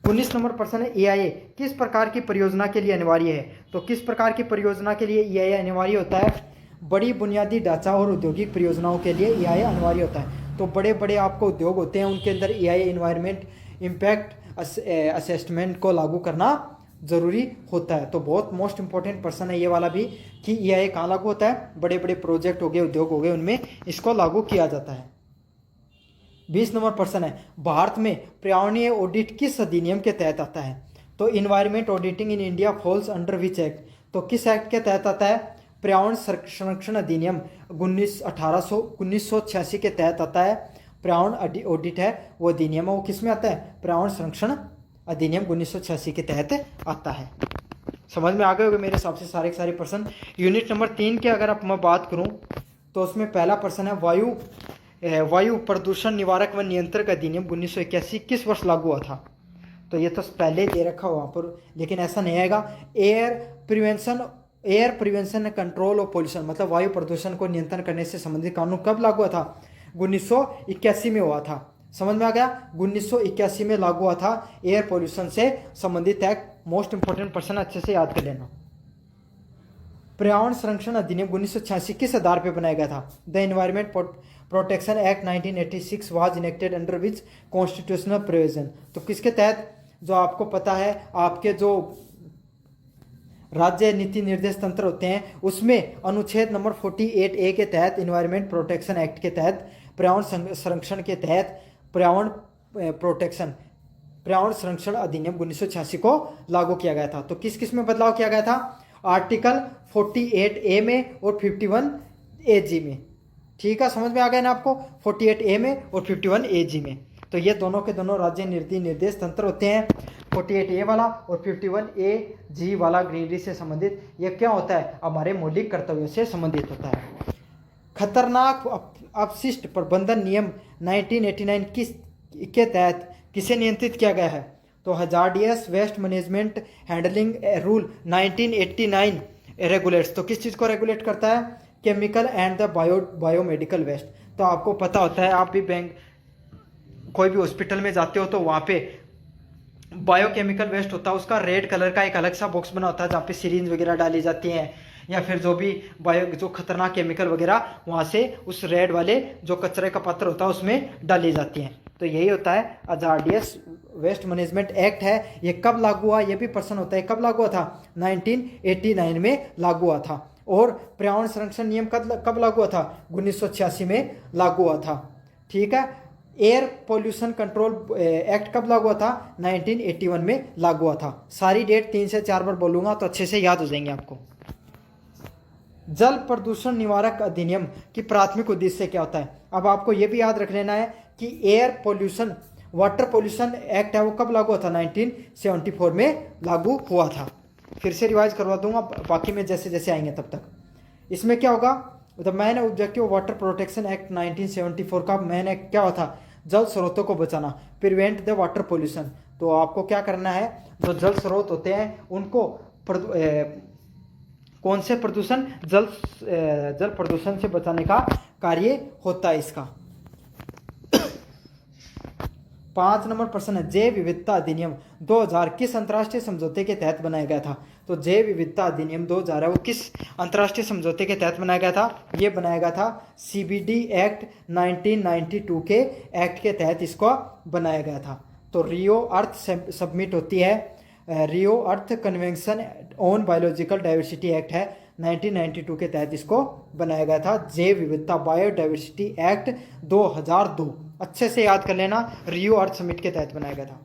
[SPEAKER 1] 19 नंबर प्रश्न है, EIA किस प्रकार की परियोजना के लिए अनिवार्य है? तो किस प्रकार की परियोजना के लिए EIA अनिवार्य होता है? बड़ी बुनियादी ढांचा और औद्योगिक परियोजनाओं के लिए EIA अनिवार्य होता है। तो बड़े बड़े आपको उद्योग होते हैं उनके अंदर EIA इन्वायरमेंट इम्पैक्ट असेसमेंट को लागू करना जरूरी होता है। तो बहुत मोस्ट इंपॉर्टेंट प्रश्न है ये वाला भी कि EIA कहाँ लागू होता है? बड़े बड़े प्रोजेक्ट हो गए, उद्योग हो गए, उनमें इसको लागू किया जाता है। 20 नंबर प्रश्न है, भारत में पर्यावरणीय ऑडिट किस अधिनियम के तहत आता है? तो environment auditing in India falls under which act? तो किस एक्ट के तहत आता है? पर्यावरण संरक्षण अधिनियम 1986 के तहत आता है। पर्यावरण ऑडिट है वो अधिनियम है, वो किस में आता है? पर्यावरण संरक्षण अधिनियम 1986 के तहत आता है। समझ में आ गए होंगे मेरे हिसाब से सारे प्रश्न। यूनिट नंबर 3 की अगर मैं बात करूं तो उसमें पहला प्रश्न है वायु प्रदूषण निवारक व नियंत्रक अधिनियम 1981 किस वर्ष लागू हुआ था? तो ये तो पहले ही दे रखा वहाँ पर, लेकिन ऐसा नहीं आएगा। Air prevention control of pollution, मतलब वायु प्रदूषण को नियंत्रण करने से संबंधित कानून कब लागू हुआ था? 1981 में हुआ था। समझ में आ गया? 1981 में लागू हुआ था एयर पोल्यूशन से संबंधित एक्ट। मोस्ट इंपोर्टेंट पर्सन, अच्छे से याद कर लेना। पर्यावरण संरक्षण अधिनियम 1986 किस आधार पर बनाया गया था? The environment protection act 1986 was enacted under which constitutional provision. तो किसके तहत? जो आपको पता है, आपके जो राज्य नीति निर्देश तंत्र होते हैं उसमें अनुच्छेद नंबर 48A के तहत, एनवायरमेंट प्रोटेक्शन एक्ट के तहत, पर्यावरण संरक्षण के तहत पर्यावरण संरक्षण अधिनियम 1986 को लागू किया गया था। तो किस किस में बदलाव किया गया था? आर्टिकल 48A में और 51AG में। ठीक है, समझ में आ गया ना आपको? 48A में और 51AG में। तो ये दोनों के दोनों राज्य नीति निर्देश तंत्र होते हैं, 48A वाला और 51AG वाला ग्रीनरी से संबंधित। ये क्या होता है? हमारे मौलिक कर्तव्यों से संबंधित होता है। खतरनाक अपशिष्ट प्रबंधन नियम 1989 के तहत किसे नियंत्रित किया गया है? तो hazardous waste management handling rule 1989 regulates. तो किस चीज़ को रेगुलेट करता है? Chemical and the biomedical waste. तो आपको पता होता है, आप भी बैंक कोई भी हॉस्पिटल में जाते हो तो वहाँ पे बायोकेमिकल वेस्ट होता है, उसका रेड कलर का एक अलग सा बॉक्स बना होता है जहाँ पे सिरिंज वगैरह डाली जाती हैं, या फिर जो भी जो खतरनाक केमिकल वगैरह वहाँ से उस रेड वाले जो कचरे का पात्र होता है उसमें डाली जाती हैं। तो यही होता है हजार्डियस वेस्ट मैनेजमेंट एक्ट है। ये कब लागू हुआ? ये भी प्रश्न होता है, कब लागू हुआ था? 1989 में लागू हुआ था। और पर्यावरण संरक्षण नियम कब लागू हुआ था? 1986 में लागू हुआ था। ठीक है। एयर पोल्यूशन कंट्रोल एक्ट कब लागू हुआ था? 1981 में लागू हुआ था। सारी डेट 3 से 4 बार बोलूंगा तो अच्छे से याद हो जाएंगे आपको। जल प्रदूषण निवारक अधिनियम की प्राथमिक उद्देश्य क्या होता है? अब आपको यह भी याद रख लेना है कि air pollution water pollution act है वो कब लागू हुआ था? 1974 में लागू हुआ था। फिर से रिवाइज करवा दूंगा, बाकी में जैसे जैसे आएंगे तब तक। इसमें क्या होगा? The main objective water protection act 1974 का मेन एक्ट क्या हुआ था? जल स्रोतों को बचाना, प्रिवेंट द वाटर पोल्यूशन। तो आपको क्या करना है? जो जल स्रोत होते हैं उनको कौन से प्रदूषण? जल प्रदूषण से बचाने का कार्य होता है इसका। 5 नंबर प्रश्न है, जैव विविधता अधिनियम 2000 किस अंतर्राष्ट्रीय समझौते के तहत बनाया गया था? तो जैव विविधता अधिनियम 2000 है वो किस अंतर्राष्ट्रीय समझौते के तहत बनाया गया था? ये बनाया गया था CBD एक्ट 1992 के एक्ट के तहत इसको बनाया गया था। तो रियो अर्थ सबमिट होती है, Rio Earth convention on biological diversity act है 1992 के तहत इसको बनाया गया था। जैव विविधता बायोडाइवर्सिटी एक्ट 2002 अच्छे से याद कर लेना, रियो अर्थ समिट के तहत बनाया गया था।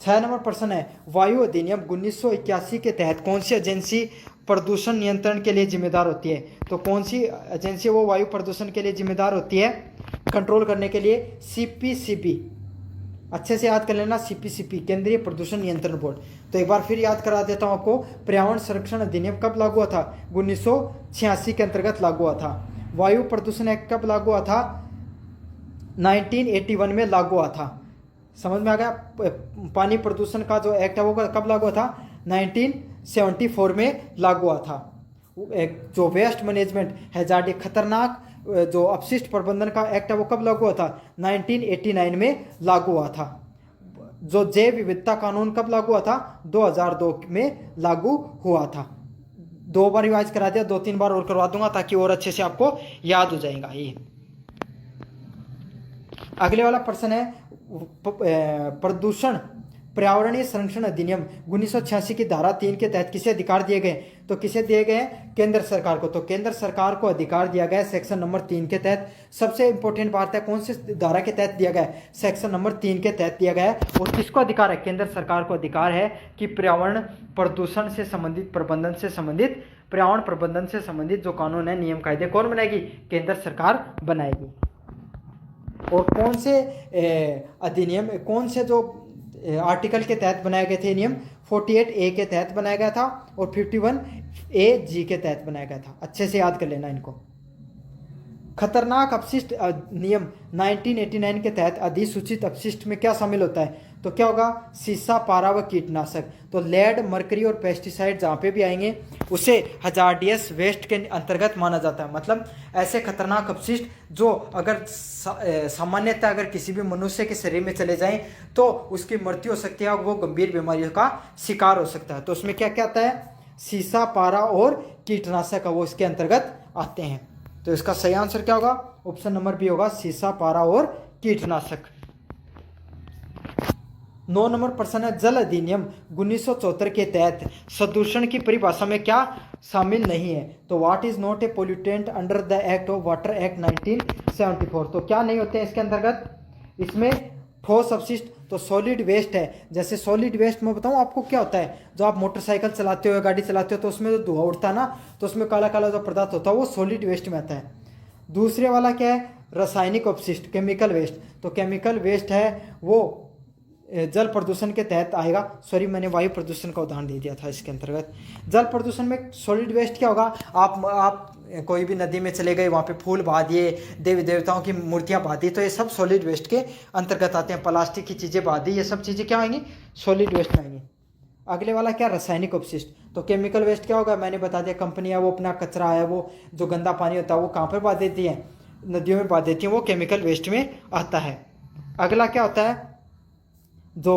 [SPEAKER 1] 6 नंबर प्रश्न है, वायु अधिनियम 1981 के तहत कौन सी एजेंसी प्रदूषण नियंत्रण के लिए जिम्मेदार होती है? तो कौन सी एजेंसी वो वायु प्रदूषण के लिए जिम्मेदार होती है कंट्रोल करने के लिए? CPCB। अच्छे से याद कर लेना, CPCB केंद्रीय प्रदूषण नियंत्रण बोर्ड। तो एक बार फिर याद करा देता हूं आपको, पर्यावरण संरक्षण अधिनियम कब लागू हुआ था? 1986 के अंतर्गत लागू हुआ था। वायु प्रदूषण एक्ट कब लागू हुआ था? 1981 में लागू हुआ था। समझ में आ गया? पानी प्रदूषण का जो एक्ट है वो कब लागू हुआ था? 1974 में लागू हुआ था। जो वेस्ट मैनेजमेंट हैजार्ड खतरनाक जो अपशिष्ट प्रबंधन का एक्ट है वो कब लागू हुआ था? 1989 में लागू हुआ था। जो जैव विविधता कानून कब लागू हुआ था? 2002 में लागू हुआ था। 2 बार रिवाइज करा दिया, 2-3 बार और करवा दूंगा ताकि और अच्छे से आपको याद हो जाएगा। ये अगले वाला प्रश्न है, प्रदूषण पर्यावरणीय संरक्षण अधिनियम 1986 की धारा 3 के तहत किसे अधिकार दिए गए? तो किसे दिए गए? केंद्र सरकार को। तो केंद्र सरकार को अधिकार दिया गया सेक्शन नंबर 3 के तहत। सबसे इंपॉर्टेंट बात है, कौन से धारा के तहत दिया गया है? सेक्शन नंबर 3 के तहत दिया गया है। और किसको अधिकार है? केंद्र सरकार को अधिकार है कि पर्यावरण प्रदूषण से संबंधित पर्यावरण प्रबंधन से संबंधित जो कानून है, नियम कायदे कौन बनाएगी? केंद्र सरकार बनाएगी। और कौन से अधिनियम, कौन से जो आर्टिकल के तहत बनाए गए थे नियम? 48A के तहत बनाया गया था और 51AG के तहत बनाया गया था। अच्छे से याद कर लेना इनको। खतरनाक अपशिष्ट नियम 1989 के तहत अधिसूचित अपशिष्ट में क्या शामिल होता है? तो क्या होगा? सीसा, पारा व कीटनाशक। तो लेड, मरकरी और पेस्टिसाइड जहाँ पे भी आएंगे उसे हजार्डियस वेस्ट के अंतर्गत माना जाता है। मतलब ऐसे खतरनाक अपशिष्ट जो अगर सामान्यतः अगर किसी भी मनुष्य के शरीर में चले जाएं तो उसकी मृत्यु हो सकती है, वो गंभीर बीमारियों का शिकार हो सकता है। तो उसमें क्या क्या आता है? सीसा, पारा और कीटनाशक वो इसके अंतर्गत आते हैं। तो इसका सही आंसर क्या होगा? ऑप्शन नंबर बी होगा, सीसा, पारा और कीटनाशक। 9 नंबर प्रश्न है, जल अधिनियम 1974 के तहत प्रदूषण की परिभाषा में क्या शामिल नहीं है? तो what is not a pollutant under the act of water act 1974। तो क्या नहीं होते हैं इसके अंतर्गत? इसमें ठोस अपशिष्ट, तो सॉलिड वेस्ट है। जैसे सॉलिड वेस्ट में बताऊं आपको क्या होता है, जो आप मोटरसाइकिल चलाते हो, गाड़ी चलाते हो, तो उसमें जो धुआं उड़ता है ना, तो उसमें काला काला जो पदार्थ होता है वो सॉलिड वेस्ट में आता है। दूसरे वाला क्या है? रासायनिक अपशिष्ट, केमिकल वेस्ट। तो केमिकल वेस्ट है वो जल प्रदूषण के तहत आएगा। सॉरी, मैंने वायु प्रदूषण का उदाहरण दे दिया था इसके अंतर्गत। जल प्रदूषण में सॉलिड वेस्ट क्या होगा? आप कोई भी नदी में चले गए, वहाँ पे फूल बहा दिए, देवी देवताओं की मूर्तियाँ बहा दी, तो ये सब सॉलिड वेस्ट के अंतर्गत आते हैं। प्लास्टिक की चीज़ें बहा दी, ये सब चीज़ें क्या आएंगी? सॉलिड वेस्ट में आएंगी। अगले वाला क्या? रासायनिक अपशिष्ट। तो केमिकल वेस्ट क्या होगा? मैंने बता दिया, कंपनियाँ वो अपना कचरा है, वो जो गंदा पानी होता है वो कहाँ पर बहा देती है? नदियों में बहा देती हैं, वो केमिकल वेस्ट में आता है। अगला क्या होता है? जो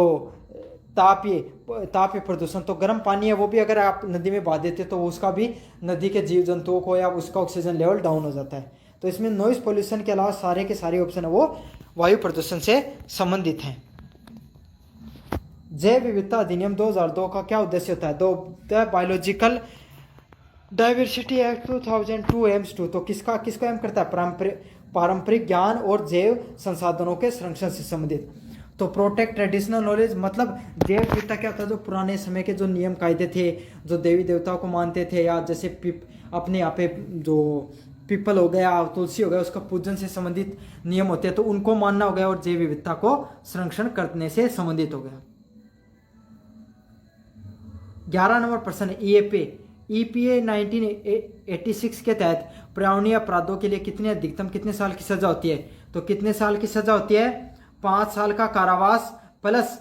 [SPEAKER 1] तापीय प्रदूषण, तो गर्म पानी है वो भी अगर आप नदी में बहा देते तो उसका भी नदी के जीव जंतुओं को या उसका ऑक्सीजन लेवल डाउन हो जाता है। तो इसमें नॉइज पोल्यूशन के अलावा सारे के सारे ऑप्शन है वो वायु प्रदूषण से संबंधित हैं। जैव विविधता अधिनियम 2002 का क्या उद्देश्य होता है? The biological diversity act 2002 AIIMS 2। तो किसको एम करता है? पारंपरिक ज्ञान और जैव संसाधनों के संरक्षण से संबंधित। तो प्रोटेक्ट ट्रेडिशनल नॉलेज, मतलब जैव विविधता क्या होता है? जो पुराने समय के जो नियम कायदे थे, जो देवी देवताओं को मानते थे, या जैसे अपने यहाँ पे जो पीपल हो गया, तुलसी हो गया, उसका पूजन से संबंधित नियम होते हैं, तो उनको मानना हो गया, और जैव विविधता को संरक्षण करने से संबंधित हो गया। 11 नंबर प्रश्न है, ईपीए 1986 के तहत पर्यावरणीय अपराधों के लिए कितने साल की सजा होती है? तो कितने साल की सजा होती है? 5 साल का कारावास प्लस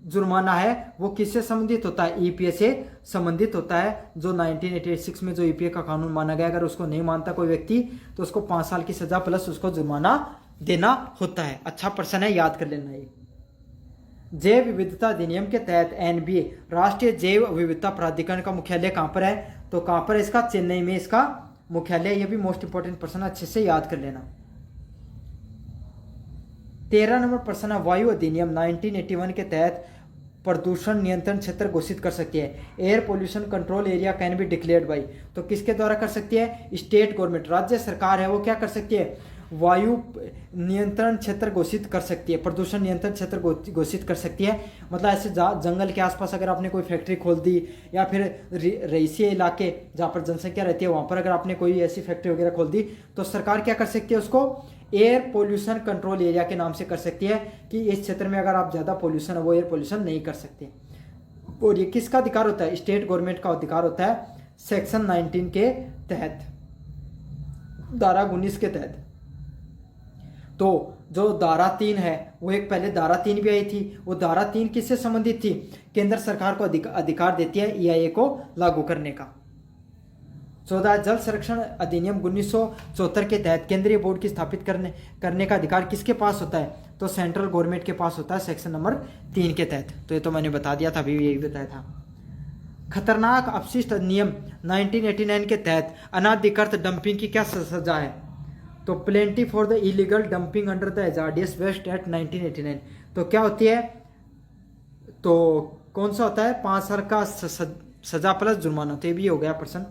[SPEAKER 1] जुर्माना है। वो किससे संबंधित होता है? ईपीए से संबंधित होता है। जो 1986 में जो ईपीए का कानून माना गया, अगर उसको नहीं मानता कोई व्यक्ति तो उसको 5 साल की सजा प्लस उसको जुर्माना देना होता है। अच्छा प्रश्न है, याद कर लेना ये। जैव विविधता अधिनियम के तहत एनबीए राष्ट्रीय जैव विविधता प्राधिकरण का मुख्यालय कहाँ पर है? तो कहाँ पर? इसका चेन्नई में इसका मुख्यालय। ये भी मोस्ट इंपोर्टेंट प्रश्न, अच्छे से याद कर लेना। 13 नंबर प्रश्न, वायु अधिनियम 1981 के तहत प्रदूषण नियंत्रण क्षेत्र घोषित कर सकती है। Air pollution control area can be declared by. तो किसके द्वारा कर सकती है? स्टेट गवर्नमेंट, राज्य सरकार है वो क्या कर सकती है? वायु नियंत्रण क्षेत्र घोषित कर सकती है, प्रदूषण नियंत्रण क्षेत्र घोषित कर सकती है। मतलब ऐसे जंगल के आसपास अगर आपने कोई फैक्ट्री खोल दी, या फिर रईसी इलाके जहाँ पर जनसंख्या रहती है वहाँ पर अगर आपने कोई ऐसी फैक्ट्री वगैरह खोल दी, तो सरकार क्या कर सकती है? उसको एयर पोल्यूशन कंट्रोल एरिया के नाम से कर सकती है, कि इस क्षेत्र में अगर आप ज़्यादा पोल्यूशन है वो एयर पोल्यूशन नहीं कर सकते। और ये किसका अधिकार होता है? स्टेट गवर्नमेंट का अधिकार होता है, सेक्शन 19 के तहत, धारा 19 के तहत। तो जो धारा 3 है वो एक पहले धारा 3 भी आई थी, वो धारा 3 किससे संबंधित थी? केंद्र सरकार को अधिकार देती है ईआईए को लागू करने का। 14 जल संरक्षण अधिनियम 1974 के तहत केंद्रीय बोर्ड की स्थापित करने का अधिकार किसके पास होता है? तो सेंट्रल गवर्नमेंट के पास होता है, सेक्शन नंबर 3 के तहत। तो ये तो मैंने बता दिया था, अभी यही बताया था। खतरनाक अपशिष्ट अधिनियम 1989 के तहत अनाधिकृत डंपिंग की क्या सजा है? तो penalty for the illegal dumping under the hazardous waste act 1989। तो क्या होती है? तो कौन सा होता है? 5 साल का सजा प्लस जुर्माना। तो ये भी हो गया प्रश्न।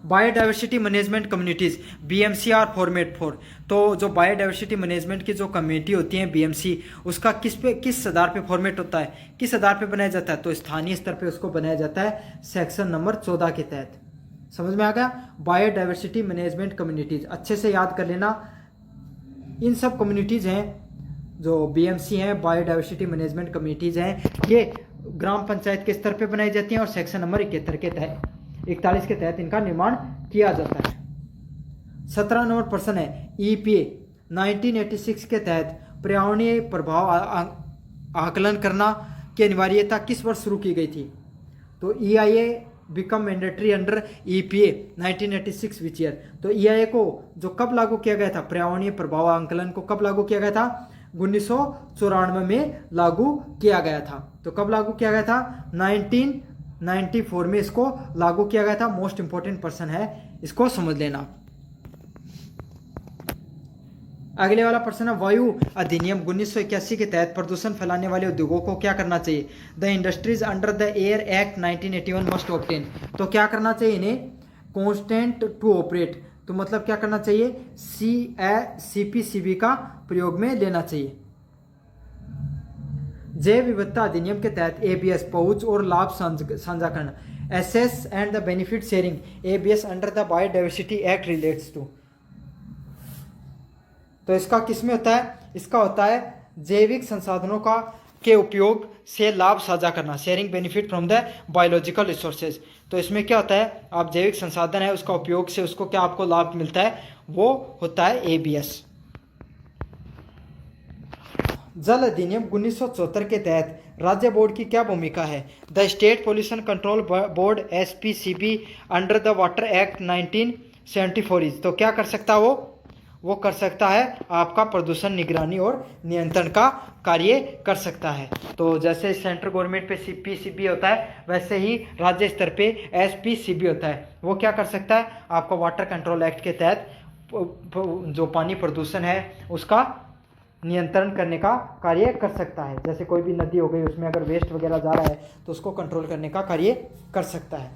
[SPEAKER 1] Biodiversity management communities BMCR format 4। तो जो बायोडाइवर्सिटी मैनेजमेंट की जो कम्युनिटी होती है BMC, उसका किस आधार पे फॉर्मेट होता है, किस आधार पे बनाया जाता है? तो स्थानीय स्तर पे उसको बनाया जाता है, सेक्शन नंबर 14 के तहत। समझ में आ गया? बायोडाइवर्सिटी मैनेजमेंट कम्युनिटीज अच्छे से याद कर लेना। इन सब कम्युनिटीज हैं जो BMC हैं, बायोडाइवर्सिटी मैनेजमेंट कम्युनिटीज हैं, ये ग्राम पंचायत के स्तर पे बनाई जाती हैं, और सेक्शन नंबर 41 के तहत इनका निर्माण किया जाता है। 17 नंबर प्रश्न है EPA 1986 के तहत पर्यावरणीय प्रभाव आकलन करना की अनिवार्यता किस वर्ष शुरू की गई थी? तो EIA become mandatory under EPA 1986 which year? तो EIA को जो कब लागू किया गया था, पर्यावरणीय प्रभाव आंकलन को कब लागू किया गया था? 1994 में लागू किया गया था। तो कब लागू किया गया था? 1994 में इसको लागू किया गया था। मोस्ट इंपोर्टेंट पर्सन है, इसको समझ लेना। अगले वाला प्रश्न है वायु अधिनियम 1981 के तहत प्रदूषण फैलाने वाले उद्योगों को क्या करना चाहिए? The industries under the air act 1981 must obtain. तो क्या करना चाहिए इन्हें? Consent to operate. तो मतलब क्या करना चाहिए? CPCB का प्रयोग में लेना चाहिए। जैव विविधता अधिनियम के तहत ABS पहुंच और लाभ साझाकरण, access and the benefit sharing ABS under the biodiversity act relates to. तो इसका किस में होता है? इसका होता है जैविक संसाधनों का के उपयोग से लाभ साझा करना, sharing benefit from the biological resources. तो इसमें क्या होता है? आप जैविक संसाधन है उसका उपयोग से उसको क्या आपको लाभ मिलता है, वो होता है ABS। जल अधिनियम 1974 के तहत राज्य बोर्ड की क्या भूमिका है? The state pollution control board SPCB under the water act 1974 is. तो क्या कर सकता है वो कर सकता है आपका प्रदूषण निगरानी और नियंत्रण का कार्य कर सकता है। तो जैसे सेंट्रल गवर्नमेंट पे CPCB होता है, वैसे ही राज्य स्तर पे SPCB होता है। वो क्या कर सकता है? आपका वाटर कंट्रोल एक्ट के तहत जो पानी प्रदूषण है उसका नियंत्रण करने का कार्य कर सकता है। जैसे कोई भी नदी हो गई, उसमें अगर वेस्ट वगैरह जा रहा है तो उसको कंट्रोल करने का कार्य कर सकता है।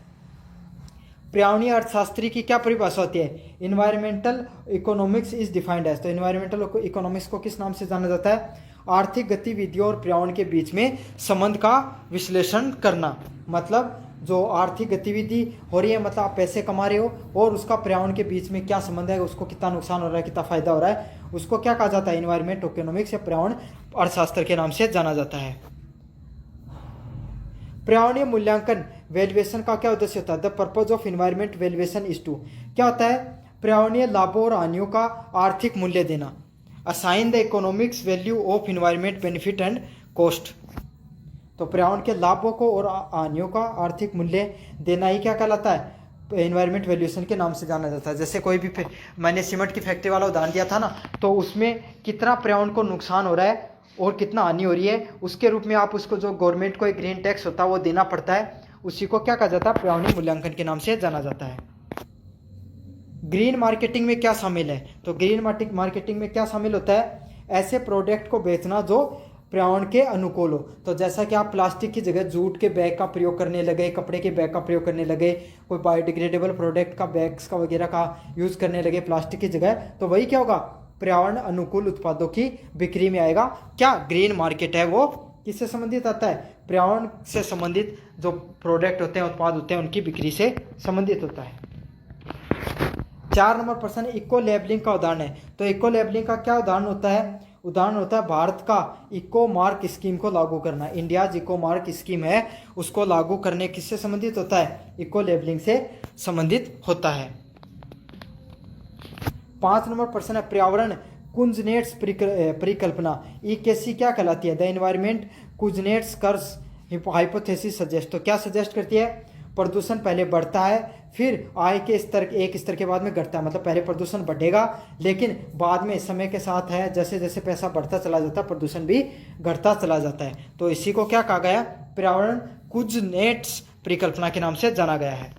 [SPEAKER 1] पर्यावरणीय अर्थशास्त्री की क्या परिभाषा होती है? Environmental economics is defined as. तो इन्वायरमेंटल इकोनॉमिक्स को किस नाम से जाना जाता है? आर्थिक गतिविधियों और पर्यावरण के बीच में संबंध का विश्लेषण करना। मतलब जो आर्थिक गतिविधि हो रही है, मतलब आप पैसे कमा रहे हो और उसका पर्यावरण के बीच में क्या संबंध है, उसको कितना नुकसान हो रहा है, कितना फायदा हो रहा है, उसको क्या कहा जाता है? इन्वायरमेंट इकोनॉमिक्स या पर्यावरण अर्थशास्त्र के नाम से जाना जाता है। पर्यावरणीय मूल्यांकन वैल्यूएशन का क्या उद्देश्य होता है? The purpose of environment valuation is to. क्या होता है? पर्यावरणीय लाभों और हानियों का आर्थिक मूल्य देना। Assign the economics value of environment benefit and cost. तो पर्यावरण के लाभों को और हानियों का आर्थिक मूल्य देना ही क्या कहलाता है? इन्वायरमेंट वैल्यूएशन के नाम से जाना जाता है। जैसे कोई भी मैंने सीमेंट की फैक्ट्री वाला उदाहरण दिया था ना, तो उसमें कितना पर्यावरण को नुकसान हो रहा है और कितना हानि हो रही है, उसके रूप में आप उसको जो गवर्नमेंट को एक ग्रीन टैक्स होता है वो देना पड़ता है, उसी को क्या कहा जाता है? पर्यावरणीय मूल्यांकन के नाम से जाना जाता है। ग्रीन मार्केटिंग में क्या शामिल है? तो ग्रीन मार्केटिंग में क्या शामिल होता है? ऐसे प्रोडक्ट को बेचना जो पर्यावरण के अनुकूल हो। तो जैसा कि आप प्लास्टिक की जगह जूट के बैग का प्रयोग करने लगे, कपड़े के बैग का प्रयोग करने लगे, कोई बायोडिग्रेडेबल प्रोडक्ट का बैग्स का वगैरह का यूज़ करने लगे प्लास्टिक की जगह, तो वही क्या होगा? पर्यावरण अनुकूल उत्पादों की बिक्री में आएगा। क्या ग्रीन मार्केट है वो किससे संबंधित आता है? पर्यावरण से संबंधित जो प्रोडक्ट होते हैं, उत्पाद होते हैं, उनकी बिक्री से संबंधित होता है। 4 नंबर प्रश्न इको लेबलिंग का उदाहरण है। तो इको लेबलिंग का क्या उदाहरण होता है? उदाहरण होता है भारत का इको मार्क स्कीम को लागू करना। इंडियाज इको मार्क स्कीम है, उसको लागू करने किससे संबंधित होता है? इको लेबलिंग से संबंधित होता है। 5 नंबर प्रश्न है पर्यावरण कुंजनेट्स परिकल्पना EKC क्या कहलाती है? The environment Kuznets curves hypothesis suggest. तो क्या सजेस्ट करती है? प्रदूषण पहले बढ़ता है, फिर आय के स्तर एक स्तर के बाद में घटता है। मतलब पहले प्रदूषण बढ़ेगा, लेकिन बाद में समय के साथ है जैसे जैसे पैसा बढ़ता चला जाता है, प्रदूषण भी घटता चला जाता है। तो इसी को क्या कहा गया? पर्यावरण कुंजनेट्स परिकल्पना के नाम से जाना गया है।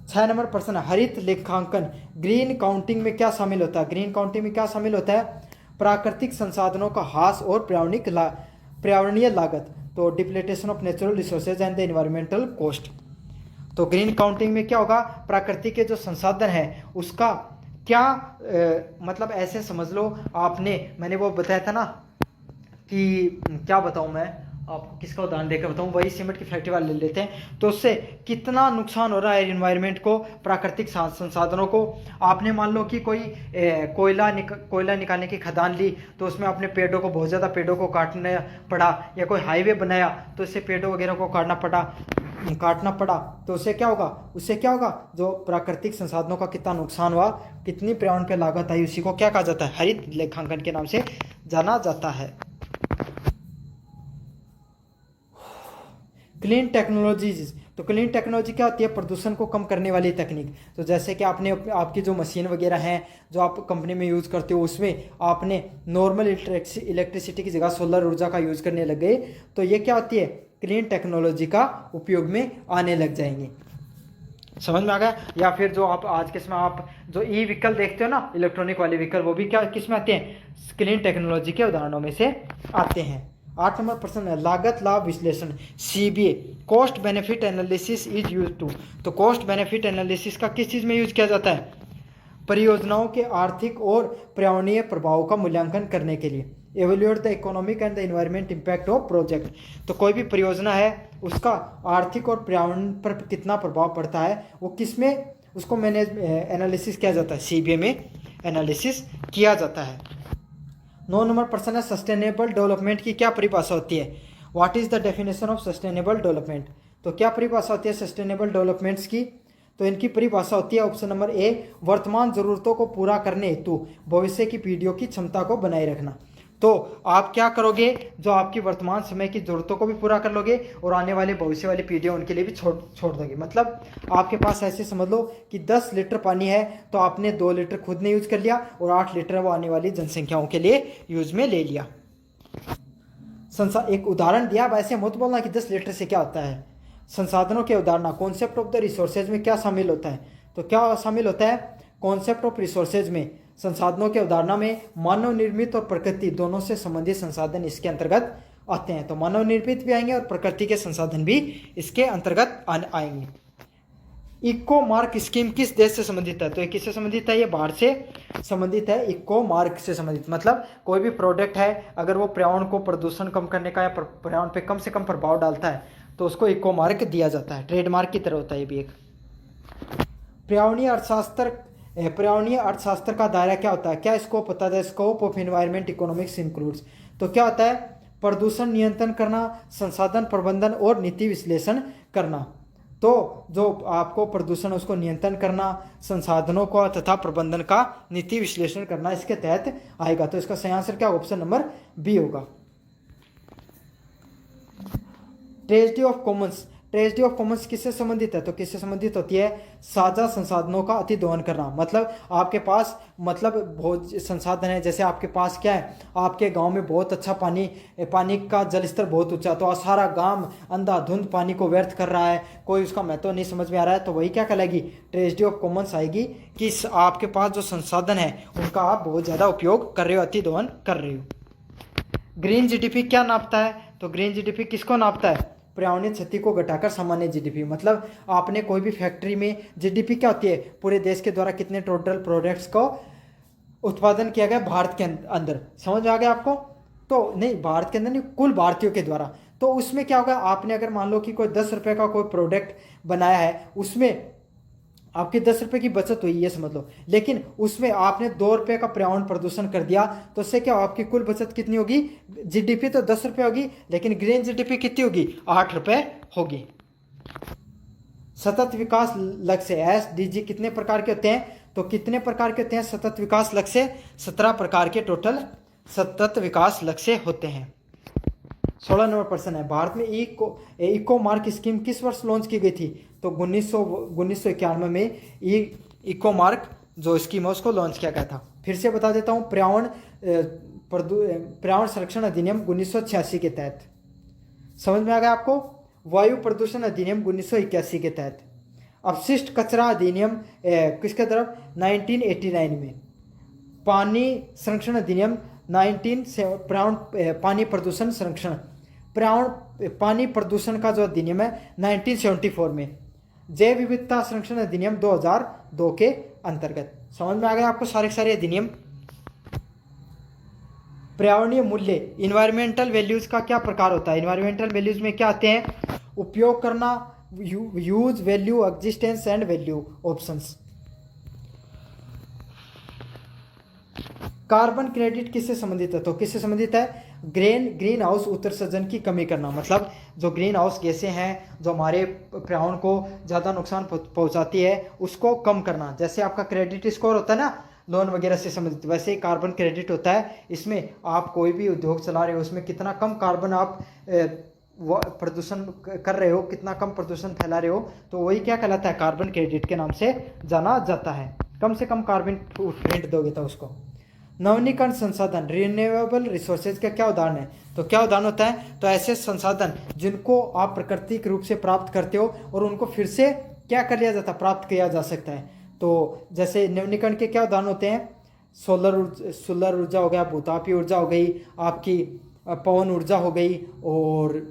[SPEAKER 1] 6 नंबर प्रश्न हरित लेखांकन ग्रीन काउंटिंग में क्या शामिल होता है? ग्रीन काउंटिंग में क्या शामिल होता है? प्राकृतिक संसाधनों का ह्रास और पर्यावरणीय लागत। तो depletion of natural resources and the environmental cost. तो ग्रीन काउंटिंग में क्या होगा? प्राकृतिक के जो संसाधन है उसका क्या मतलब ऐसे समझ लो, मैंने वो बताया था ना कि क्या बताऊं मैं, आपको किसका उदाहरण देकर बताऊं, वही सीमेंट की फैक्ट्री वाले ले लेते हैं। तो उससे कितना नुकसान हो रहा है इन्वायरमेंट को, प्राकृतिक संसाधनों को। आपने मान लो कि कोई कोयला निकालने की खदान ली, तो उसमें अपने पेड़ों को, बहुत ज़्यादा पेड़ों को काटना पड़ा, या कोई हाईवे बनाया तो इससे पेड़ों वगैरह को काटना पड़ा, तो उससे क्या होगा, जो प्राकृतिक संसाधनों का कितना नुकसान हुआ, कितनी पर्यावरण पे लागत आई, उसी को क्या कहा जाता है, हरित लेखांकन के नाम से जाना जाता है। क्लीन टेक्नोलॉजीज, तो क्लीन टेक्नोलॉजी क्या होती है, प्रदूषण को कम करने वाली तकनीक। तो जैसे कि आपकी जो मशीन वगैरह हैं जो आप कंपनी में यूज़ करते हो, उसमें आपने नॉर्मल इलेक्ट्रिसिटी की जगह सोलर ऊर्जा का यूज़ करने लग गए, तो ये क्या होती है, क्लीन टेक्नोलॉजी का उपयोग में आने लग जाएंगे। समझ में आ गया। या फिर जो आप आज के समय आप जो ई व्हीकल देखते हो ना, इलेक्ट्रॉनिक वाले व्हीकल, वो भी क्या किस में आते हैं, क्लीन टेक्नोलॉजी के उदाहरणों में से आते हैं। 8 नंबर प्रश्न है, लागत लाभ विश्लेषण, CBA, cost benefit analysis is use to. तो कॉस्ट बेनिफिट एनालिसिस का किस चीज़ में यूज किया जाता है, परियोजनाओं के आर्थिक और पर्यावरणीय प्रभाव का मूल्यांकन करने के लिए। Evaluate the economic and the environment impact of project, तो कोई भी परियोजना है उसका आर्थिक और पर्यावरण पर कितना प्रभाव पड़ता है, वो किस में उसको एनालिसिस किया जाता है, CBA में एनालिसिस किया जाता है। 9 नंबर प्रश्न है, सस्टेनेबल डेवलपमेंट की क्या परिभाषा होती है, what is the definition of sustainable development. तो क्या परिभाषा होती है सस्टेनेबल डेवलपमेंट्स की, तो इनकी परिभाषा होती है ऑप्शन नंबर A, वर्तमान जरूरतों को पूरा करने हेतु भविष्य की पीढ़ियों की क्षमता को बनाए रखना। तो आप क्या करोगे, जो आपकी वर्तमान समय की जरूरतों को भी पूरा कर लोगे और आने वाले भविष्य वाली पीढ़ियां उनके लिए भी छोड़ दोगे। मतलब आपके पास ऐसे समझ लो कि 10 लीटर पानी है, तो आपने 2 लीटर खुद ने यूज कर लिया और 8 लीटर वो आने वाली जनसंख्याओं के लिए यूज में ले लिया। एक उदाहरण दिया, अब ऐसे मत बोलना कि 10 लीटर से क्या होता है। संसाधनों के उदाहरण, कॉन्सेप्ट ऑफ द रिसोर्सेज में क्या शामिल होता है, तो क्या शामिल होता है, कॉन्सेप्ट ऑफ रिसोर्सेज में संसाधनों के अवधारणा में मानव निर्मित और प्रकृति दोनों से संबंधित संसाधन इसके अंतर्गत आते हैं। तो मानव निर्मित भी आएंगे और प्रकृति के संसाधन भी इसके अंतर्गत आएंगे। इको मार्क स्कीम किस देश से संबंधित है, तो ये किससे संबंधित है, ये बाहर से संबंधित है। इको मार्क से संबंधित मतलब कोई भी प्रोडक्ट है, अगर वो पर्यावरण को प्रदूषण कम करने का या पर्यावरण पे कम से कम प्रभाव डालता है तो उसको इको मार्क दिया जाता है। ट्रेडमार्क की तरह होता है ये भी एक। पर्यावरणीय अर्थशास्त्र का दायरा क्या होता है, क्या स्कोप होता है, scope of environment economics includes. तो क्या होता है, प्रदूषण नियंत्रण करना, संसाधन प्रबंधन और नीति विश्लेषण करना। तो जो आपको प्रदूषण उसको नियंत्रण करना, संसाधनों का तथा प्रबंधन का नीति विश्लेषण करना इसके तहत आएगा। तो इसका सही आंसर क्या, ऑप्शन नंबर B होगा। Tragedy of Commons, tragedy of Commons किससे संबंधित है, तो किससे संबंधित होती है, साझा संसाधनों का अतिदोहन करना। मतलब आपके पास बहुत संसाधन है, जैसे आपके पास क्या है, आपके गांव में बहुत अच्छा पानी का जल स्तर बहुत ऊंचा, तो सारा गांव अंधाधुंध पानी को व्यर्थ कर रहा है, कोई उसका महत्व नहीं समझ में आ रहा है, तो वही क्या कहलाएगी, ट्रेजेडी ऑफ कॉमन्स आएगी कि आपके पास जो संसाधन है उनका आप बहुत ज़्यादा उपयोग कर रहे हो, अतिदोहन कर रहे हो। ग्रीन GDP क्या नापता है, तो ग्रीन GDP किसको नापता है, पर्यावरणीय क्षति को घटाकर सामान्य GDP। मतलब आपने कोई भी फैक्ट्री में GDP क्या होती है, पूरे देश के द्वारा कितने टोटल प्रोडक्ट्स को उत्पादन किया गया भारत के अंदर। समझ आ गया आपको, तो नहीं भारत के अंदर नहीं, कुल भारतीयों के द्वारा। तो उसमें क्या होगा, आपने अगर मान लो कि कोई 10 रुपये का कोई प्रोडक्ट बनाया है, उसमें आपके 10 रुपये की बचत हुई, ये समझ लो, लेकिन उसमें आपने 2 रुपये का पर्यावरण प्रदूषण कर दिया, तो उससे क्या आपकी कुल बचत कितनी होगी, GDP तो 10 रुपये होगी, लेकिन ग्रीन GDP कितनी होगी, 8 रुपये होगी। सतत विकास लक्ष्य SDG कितने प्रकार के होते हैं, तो कितने प्रकार के होते हैं सतत विकास लक्ष्य, 17 प्रकार के टोटल सतत विकास लक्ष्य होते हैं। 16 नंबर प्रश्न है, भारत में इको मार्क स्कीम किस वर्ष लॉन्च की गई थी, तो 1991 में इको मार्क जो स्कीम है उसको लॉन्च किया गया था। फिर से बता देता हूँ, पर्यावरण संरक्षण अधिनियम 1986 के तहत। समझ में आ गया आपको, वायु प्रदूषण अधिनियम 1981 के तहत, अपशिष्ट कचरा अधिनियम किसके तरफ 1989 में, पानी संरक्षण अधिनियम पानी प्रदूषण संरक्षण पानी प्रदूषण का जो अधिनियम है 1974 में, जैव विविधता संरक्षण अधिनियम 2002 के अंतर्गत। समझ में आ गया आपको सारे अधिनियम। पर्यावरणीय मूल्य, इन्वायरमेंटल वैल्यूज का क्या प्रकार होता है? इन्वायरमेंटल वैल्यूज में क्या आते हैं? उपयोग करना, use, value, existence and value options. Carbon credit किससे संबंधित है? तो किससे संबंधित है? ग्रीन हाउस उत्सर्जन की कमी करना, मतलब जो ग्रीन हाउस गैसें हैं जो हमारे पर्यावरण को ज़्यादा नुकसान पहुंचाती है उसको कम करना। जैसे आपका क्रेडिट स्कोर होता है ना लोन वगैरह से संबंधित, वैसे ही कार्बन क्रेडिट होता है। इसमें आप कोई भी उद्योग चला रहे हो उसमें कितना कम कार्बन आप प्रदूषण कर रहे हो, कितना कम प्रदूषण फैला रहे हो, तो वही क्या कहलाता है? कार्बन क्रेडिट के नाम से जाना जाता है। कम से कम कार्बन फुटप्रिंट दोगे तो उसको। नवीनीकरण संसाधन, रिन्यूएबल रिसोर्सेज का क्या उदाहरण है? तो क्या उदाहरण होता है? तो ऐसे संसाधन जिनको आप प्राकृतिक रूप से प्राप्त करते हो और उनको फिर से क्या कर लिया जाता है? प्राप्त किया जा सकता है। तो जैसे नवीनीकरण के क्या उदाहरण होते हैं? सोलर ऊर्जा हो गया, भूतापीय ऊर्जा हो गई, आपकी पवन ऊर्जा हो गई, और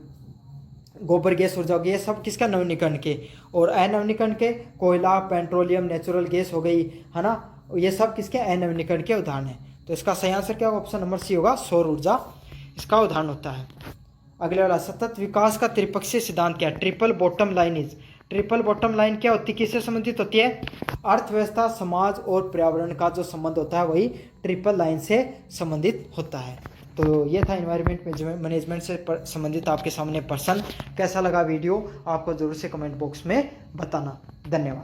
[SPEAKER 1] गोबर गैस ऊर्जा हो गई। ये सब किसका? नवीनीकरण के। और अनवीनीकरण के कोयला, पेट्रोलियम, नेचुरल गैस हो गई, है ना, ये सब किसके? अनवीनीकरण के उदाहरण हैं। तो इसका सही आंसर क्या होगा? ऑप्शन नंबर सी होगा, सौर ऊर्जा इसका उदाहरण होता है। अगले वाला, सतत विकास का त्रिपक्षीय सिद्धांत क्या है? Triple bottom line is. Triple bottom line क्या होती है? किससे संबंधित होती है? अर्थव्यवस्था, समाज और पर्यावरण का जो संबंध होता है वही ट्रिपल लाइन से संबंधित होता है। तो ये था इन्वायरमेंट मैनेजमेंट से संबंधित आपके सामने प्रश्न। कैसा लगा वीडियो आपको जरूर से कमेंट बॉक्स में बताना। धन्यवाद।